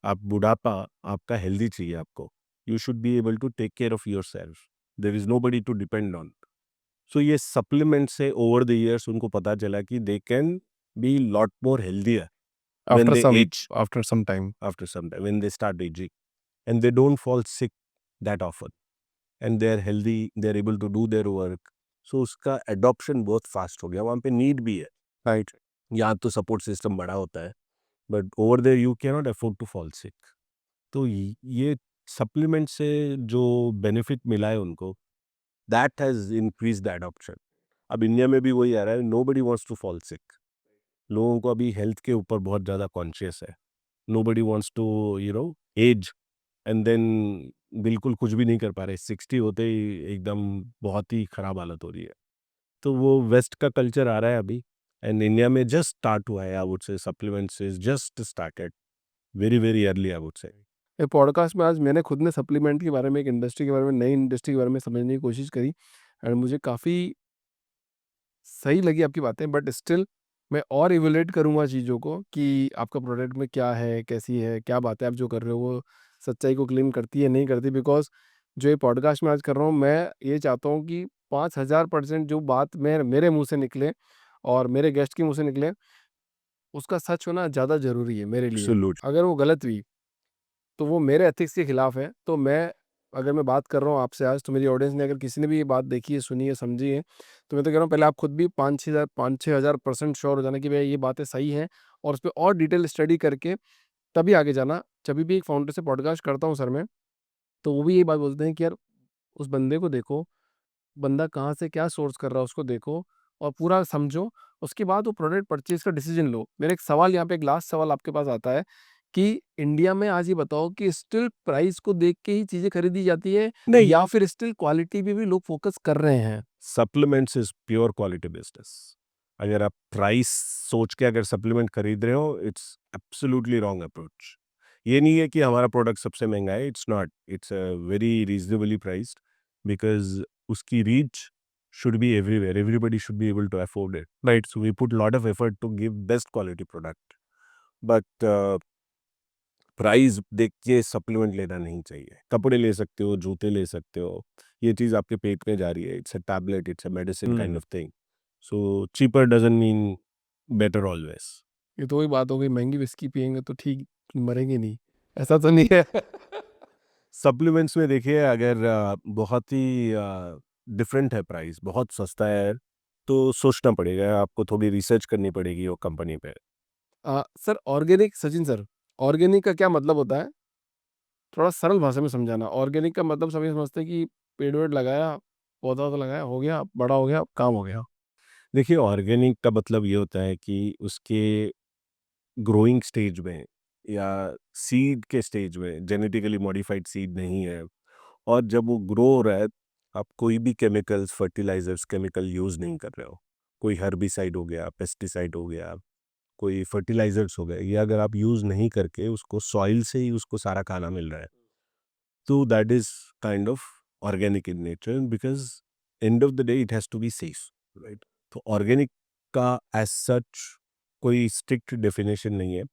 आप बुढ़ापा आपका हेल्दी चाहिए आपको, you should be able to take care of yourself, there is nobody to depend on. So ये सप्लीमेंट से ओवर द ईयर्स उनको पता चला कि they can be lot more healthier when after they some age, after some time. After some time when they start ageing, and they don't fall sick that often, and they're healthy, they're able to do their work, so उसका adoption बहुत fast हो गया, वहाँ पे need भी है। Right. यहाँ तो सपोर्ट सिस्टम बड़ा होता है, but over there you can not afford to fall sick. तो ये सप्लीमेंट से जो बेनिफिट मिला है उनको, that has increase the adoption. अब इंडिया में भी वही आ रहा है, nobody wants to fall sick. लोगों को अभी हेल्थ के ऊपर बहुत ज़्यादा कॉन्शियस है। Nobody wants to age and then बिल्कुल कुछ भी नहीं कर पा रहे, 60 होते ही एकदम बहुत ही खराब हालत हो रही है। तो वो वेस्ट का कल्चर आ रहा है अभी, एंड इंडिया में जस्ट स्टार्ट हुआ है। I would say supplements is just started very very early, I would say. ये पॉडकास्ट में आज मैंने खुद ने सप्लीमेंट के बारे में, एक इंडस्ट्री के बारे में, नई इंडस्ट्री के बारे में समझने की कोशिश करी एंड मुझे काफ़ी सही लगी आपकी बातें, बट स्टिल मैं और इवैल्यूएट करूँगा चीज़ों को कि आपका प्रोडक्ट में क्या है, कैसी है, क्या बातें आप जो कर रहे हो वो सच्चाई को क्लेम करती है, नहीं करती। बिकॉज़ जो ये पॉडकास्ट मैं आज कर रहा हूँ, मैं ये चाहता हूँ कि 5000% जो बात मेरे मुँह से निकले और मेरे गेस्ट के मुँह से निकले, उसका सच होना ज़्यादा ज़रूरी है मेरे लिए। एब्सोल्यूट। अगर वो गलत हुई तो वो मेरे एथिक्स के खिलाफ है। तो अगर मैं बात कर रहा हूँ आपसे आज, तो मेरी ऑडियंस ने अगर किसी ने भी ये बात देखी है, सुनी है, समझी है, तो मैं तो कह रहा हूँ पहले आप खुद भी 5-6 हज़ार% श्योर हो जाना कि भई ये बातें सही हैं और उस पे और डिटेल स्टडी करके तभी आगे जाना। जभी भी एक फाउंडर से पॉडकास्ट करता हूँ सर मैं, तो वो भी यही बात बोलते हैं कि यार उस बंदे को देखो, बंदा कहाँ से क्या सोर्स कर रहा है उसको देखो और पूरा समझो, उसके बाद वो प्रोडक्ट परचेज़ का डिसीज़न लो। मेरा एक सवाल यहाँ पे, एक लास्ट सवाल आपके पास आता है कि इंडिया में आज ये बताओ कि स्टिल प्राइस को देख के ही चीज़ें खरीदी जाती है नहीं, या फिर स्टिल क्वालिटी पे भी लोग फोकस कर रहे हैं? Supplements is pure quality business. अगर आप प्राइस सोच के अगर सप्लीमेंट खरीद रहे हो, इट्स एब्सोल्युटली रॉन्ग अप्रोच। ये नहीं है कि हमारा प्रोडक्ट सबसे महंगा है, it's not, it's very reasonably priced, because उसकी reach should be everywhere, everybody should be able to afford it, right? So we put a lot of effort to give best quality product, but price देख के supplement लेना नहीं चाहिए। कपड़े ले सकते हो, जूते ले सकते हो, ये चीज़ आपके पेट में जा रही है, it's a tablet, it's a medicine kind of thing. So cheaper doesn't mean better always. ये तो वही बात हो गई, महँगी व्हिस्की पिएँगे तो ठीक, मरेंगे नहीं, ऐसा तो नहीं है? सप्लीमेंट्स में देखिए, अगर बहुत ही डिफरेंट है प्राइस, बहुत सस्ता है, तो सोचना पड़ेगा, आपको थोड़ी रिसर्च करनी पड़ेगी वो कंपनी पे। Sir organic, Sachin sir, organic का क्या मतलब होता है? थोड़ा सरल भाषा में समझाना। ऑर्गेनिक का मतलब सभी समझते हैं कि पेड़-वेड़ लगाया, पौधा-वौधा लगाया, हो गया, बड़ा हो गया, काम हो गया। देखिए, ऑर्गेनिक का मतलब ये होता है कि उसके ग्रोइंग स्टेज में या सीड के स्टेज में जेनेटिकली मॉडिफाइड सीड नहीं है, और जब वो ग्रो हो रहा है, आप कोई भी केमिकल्स, फर्टिलाइजर्स, केमिकल यूज़ नहीं कर रहे हो। कोई हर्बिसाइड हो गया, पेस्टिसाइड हो गया, कोई फर्टिलाइजर्स हो गए, ये अगर आप यूज़ नहीं करके उसको सॉइल से ही उसको सारा खाना मिल रहा है, तो that is kind of organic in nature, because end of the day it has to be safe, right? तो ऑर्गेनिक का एज़ सच कोई स्ट्रिक्ट डेफिनेशन नहीं है।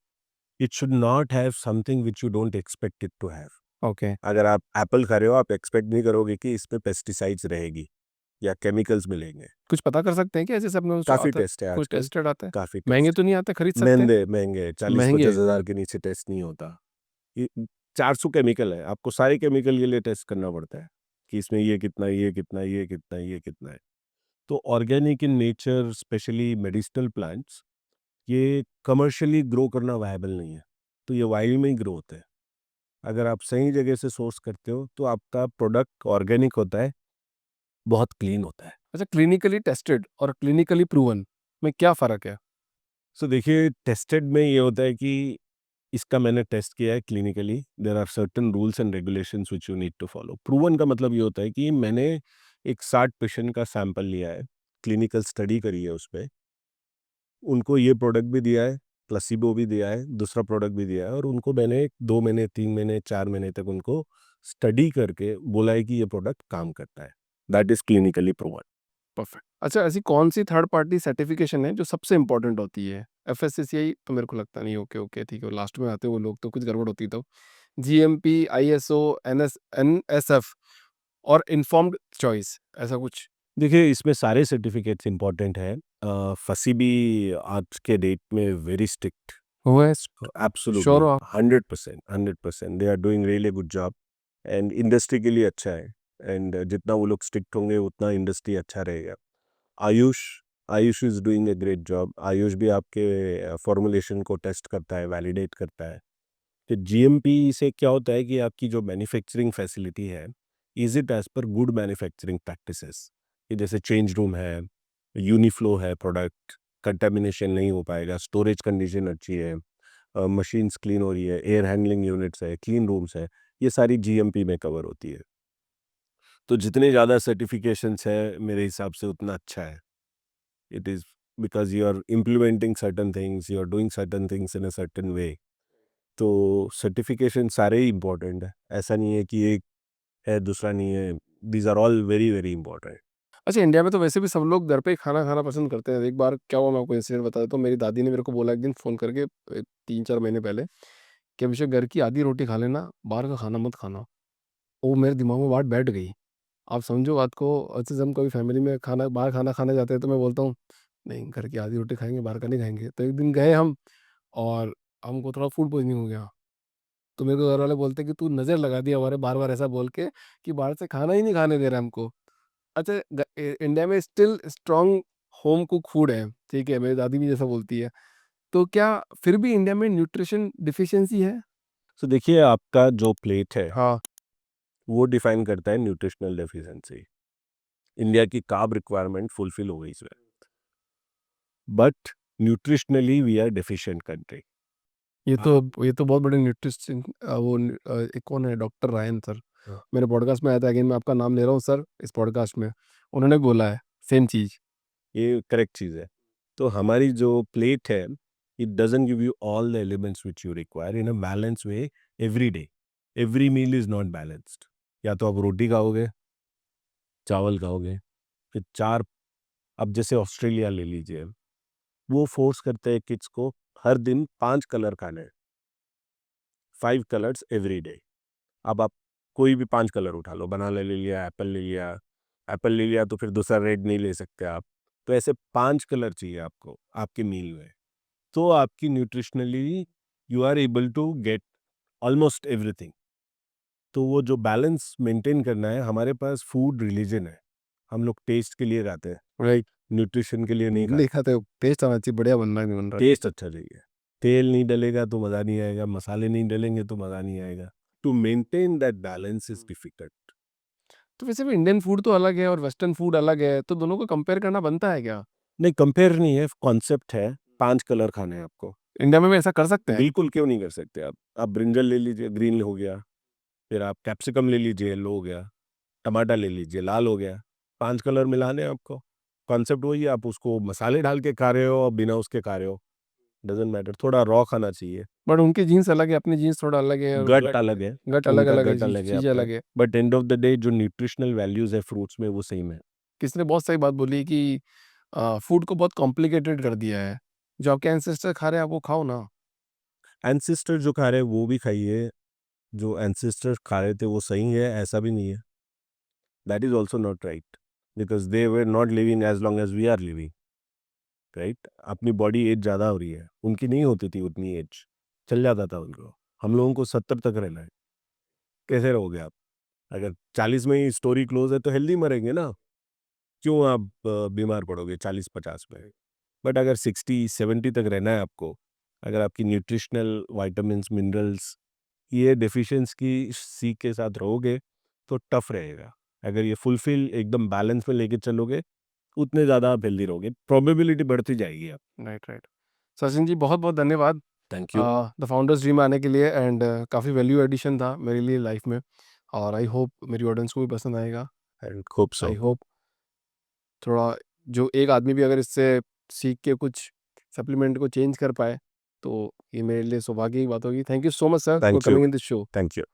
It should not have something which you don't expect it to have. Okay. अगर आप Apple खा रहे हो, आप एक्सपेक्ट नहीं करोगे कि इसमें पेस्टिसाइड्स रहेगी या केमिकल्स मिलेंगे। कुछ पता कर सकते हैं क्या, जैसे अपने उसको काफ़ी आता है, टेस्ट है कोई आजकल, टेस्टेड आता है? काफ़ी महँगे टेस्ट तो नहीं आते, खरीद है। सकते हैं? महँगे महँगे महँगे? 40-50 हज़ार के नीचे टेस्ट नहीं होता। ये 400 केमिकल है, आपको सारे केमिकल के लिए टेस्ट करना पड़ता है कि इसमें ये कितना, ये कितना, ये कितना, ये कितना है। तो organic in nature, specially medicinal plants, ये कमर्शियली ग्रो करना वायबल नहीं है, तो ये वाइल्ड में ही ग्रो होते हैं। अगर आप सही जगह से सोर्स करते हो, तो आपका प्रोडक्ट ऑर्गेनिक होता है, बहुत क्लीन होता है। अच्छा, क्लिनिकली टेस्टेड और क्लिनिकली प्रूवन में क्या फ़र्क है? सो देखिए, टेस्टेड में ये होता है कि इसका मैंने टेस्ट किया है clinically, there are certain rules and regulations which you need to follow. Proven का मतलब ये होता है कि मैंने एक 60 पेशेंट का सैंपल लिया है, क्लिनिकल स्टडी करी है उस पे, उनको ये प्रोडक्ट भी दिया है, प्लेसिबो भी दिया है, दूसरा प्रोडक्ट भी दिया है, और उनको मैंने 2 महीने, 3 महीने, 4 महीने तक उनको स्टडी करके बोला है कि ये प्रोडक्ट काम करता है। That is clinically proven. Perfect. अच्छा, ऐसी कौन-सी थर्ड पार्टी सर्टिफिकेशन है जो सबसे इम्पोर्टेंट होती है? एफएससीआई तो मेरे को लगता नहीं, ओके, ओके, ठीक है, लास्ट में आते हैं वो लोग, तो कुछ गड़बड़ होती है तो। जीएमपी, आईएसओ, एनएसएफ और इन्फॉर्म्ड चॉइस, ऐसा कुछ? देखिए, इसमें सारे सर्टिफिकेट्स इम्पोर्टेंट हैं। फसी भी आज के डेट में वेरी स्ट्रिक्ट। ओएस, श्योर एब्सोल्युटली हो आप? 100%, 100% they are doing really good job, and industry के लिए अच्छा है, एंड जितना वो लोग स्ट्रिक्ट होंगे उतना इंडस्ट्री अच्छा रहेगा। Ayush Ayush is doing a great job. Ayush भी आपके फॉर्मुलेशन को टेस्ट करता है, वैलिडेट करता है। तो जीएमपी से क्या होता है कि आपकी जो मैन्युफैक्चरिंग फैसिलिटी है, is it as per good manufacturing practices, कि जैसे चेंज रूम है, यूनिफ्लो है, प्रोडक्ट कंटेमिनेशन नहीं हो पाएगा, स्टोरेज कंडीशन अच्छी है, मशीन्स क्लीन हो रही है, एयर हैंडलिंग यूनिट्स है, क्लीन रूम्स है, ये सारी जीएमपी में कवर होती है। तो जितने ज़्यादा सर्टिफिकेशंस है मेरे हिसाब से उतना अच्छा है। It is because you are implementing certain things, you are doing certain things in a certain way. तो सर्टिफिकेशन सारे ही इम्पोर्टेंट है, ऐसा नहीं है कि एक है दूसरा नहीं है। These are all very very important. अच्छा, इंडिया में तो वैसे भी सब लोग घर पे ही खाना खाना पसंद करते हैं। एक बार क्या हुआ, मैं आपको इंसिडेंट बता देता हूँ। मेरी दादी ने मेरे को बोला एक दिन फ़ोन करके 3-4 महीने पहले कि अभिषेक, घर की आधी रोटी खा लेना, बाहर का खाना मत खाना। वो मेरे दिमाग में बात बैठ गई। आप समझो बात को। अच्छे से हम कभी फैमिली में खाना बाहर खाना खाने जाते हैं तो मैं बोलता हूँ, नहीं घर की आधी रोटी खाएँगे, बाहर का नहीं खाएँगे। तो एक दिन गए हम और हमको थोड़ा फूड पॉइज़निंग हो गया। तो मेरे को घर वाले बोलते हैं कि तू नज़र लगा दिया हमारे, बार-बार ऐसा बोल के कि बाहर से खाना ही नहीं खाने दे रहा है हमको। अच्छा, इंडिया में still strong home cook food है, ठीक है, मेरी दादी भी जैसा बोलती है। तो क्या फिर भी इंडिया में न्यूट्रिशन डिफिशियंसी है? तो देखिए, आपका जो प्लेट है हाँ। वो डिफाइन करता है न्यूट्रिशनल डेफिशिएंसी। इंडिया की कार्ब रिक्वायरमेंट फुलफिल हो गई इसमें, but nutritionally we are deficient country. ये तो बहुत बड़े न्यूट्रिशन एक कौन है, डॉक्टर रायन सर, मेरे पॉडकास्ट में आया था। अगेन मैं आपका नाम ले रहा हूँ सर इस पॉडकास्ट में, उन्होंने बोला है सेम चीज़। ये करेक्ट चीज़ है। तो हमारी जो प्लेट है, it doesn't give you all the elements which you require in a balance way every day. Every meal is not balanced. या तो आप रोटी खाओगे, चावल खाओगे, फिर चार, अब जैसे ऑस्ट्रेलिया ले लीजिए, वो फोर्स करते हैं किड्स को हर दिन 5 कलर खाने हैं, 5 कलर्स एवरी डे। अब आप कोई भी 5 कलर उठा लो, बनाना ले लिया, एप्पल ले लिया, एप्पल ले लिया तो फिर दूसरा रेड नहीं ले सकते आप। तो ऐसे 5 कलर चाहिए आपको आपके मील में। तो आपकी nutritionally you are able to get almost everything. तो वो जो बैलेंस मेंटेन करना है, हमारे पास फूड रिलीजन है। हम लोग टेस्ट के लिए खाते हैं, राइट। न्यूट्रिशन के लिए नहीं नहीं खाते। खाते हो, टेस्ट आना चाहिए, बढ़िया बनना है, नहीं बन रहा है। टेस्ट अच्छा चाहिए। तेल नहीं डलेगा तो मज़ा नहीं आएगा, मसाले नहीं डलेंगे तो मज़ा नहीं आएगा। To maintain that balance is difficult. तो वैसे भी इंडियन फूड तो अलग है और वेस्टर्न फूड अलग है, तो दोनों को कंपेयर करना बनता है क्या? नहीं, कंपेयर नहीं है, कॉन्सेप्ट है। 5 कलर खाने हैं आपको। इंडिया में भी ऐसा कर सकते हैं? बिल्कुल, क्यों नहीं कर सकते आप? आप ब्रिंजल ले लीजिए, ग्रीन हो गया, फिर आप कैप्सिकम ले लीजिए, येलो हो गया, टमाटर ले लीजिए, लाल हो गया। 5 कलर मिलाने हैं आपको। कॉन्सेप्ट वही है, आप उसको मसाले डाल के खा रहे हो और बिना उसके खा रहे हो, डज़न्ट मैटर, थोड़ा रॉ खाना चाहिए। बट उनकी जीन्स अलग है, अपनी जीन्स थोड़ा अलग है, और गट अलग है, गट उनका अलग-अलग है, गट अलग है, चीज़ें आपका, अलग है। But and of the day जो न्यूट्रिशनल वैल्यूज़ है फ्रूट्स में वो सेम है। किसी ने बहुत सही बात बोली कि फूड को बहुत कॉम्प्लिकेटेड कर दिया है। जो आपके एंसेस्टर खा रहे हैं, आप वो खाओ ना। एंसेस्टर जो खा रहे हैं वो भी खाइए, जो एंसेस्टर खा रहे थे वो सही है ऐसा भी नहीं है। That is also not right, because they were not living as long as we are living, right? अपनी बॉडी एज ज़्यादा हो रही है, उनकी नहीं होती थी उतनी एज, चल जाता था उनको। हम लोगों को 70 तक रहना है, कैसे रहोगे आप? अगर 40 में ही स्टोरी क्लोज़ है तो हेल्दी मरेंगे ना, क्यों आप बीमार पड़ोगे 40-50 में? बट अगर 60-70 तक रहना है आपको, अगर आपकी न्यूट्रिशनल विटामिन्स, मिनरल्स ये डेफिशिएंसी की सी के साथ रहोगे, तो टफ रहेगा। अगर ये फुलफिल एकदम बैलेंस में लेके चलोगे, उतने ज़्यादा आप हेल्दी रहोगे, प्रोबेबिलिटी बढ़ती जाएगी आप। Right, right. सचिन जी, बहुत-बहुत धन्यवाद thank you. The founders dream आने के लिए, एंड काफ़ी वैल्यू एडिशन था मेरे लिए लाइफ में, और आई होप मेरी ऑडियंस को भी पसंद आएगा। And hope I so. Hope थोड़ा जो एक आदमी भी अगर इससे सीख के कुछ सप्लीमेंट को चेंज कर पाए, तो ये मेरे लिए सौभाग्य की बात होगी। Thank you so much sir for thank you. Coming in this show. Thank you.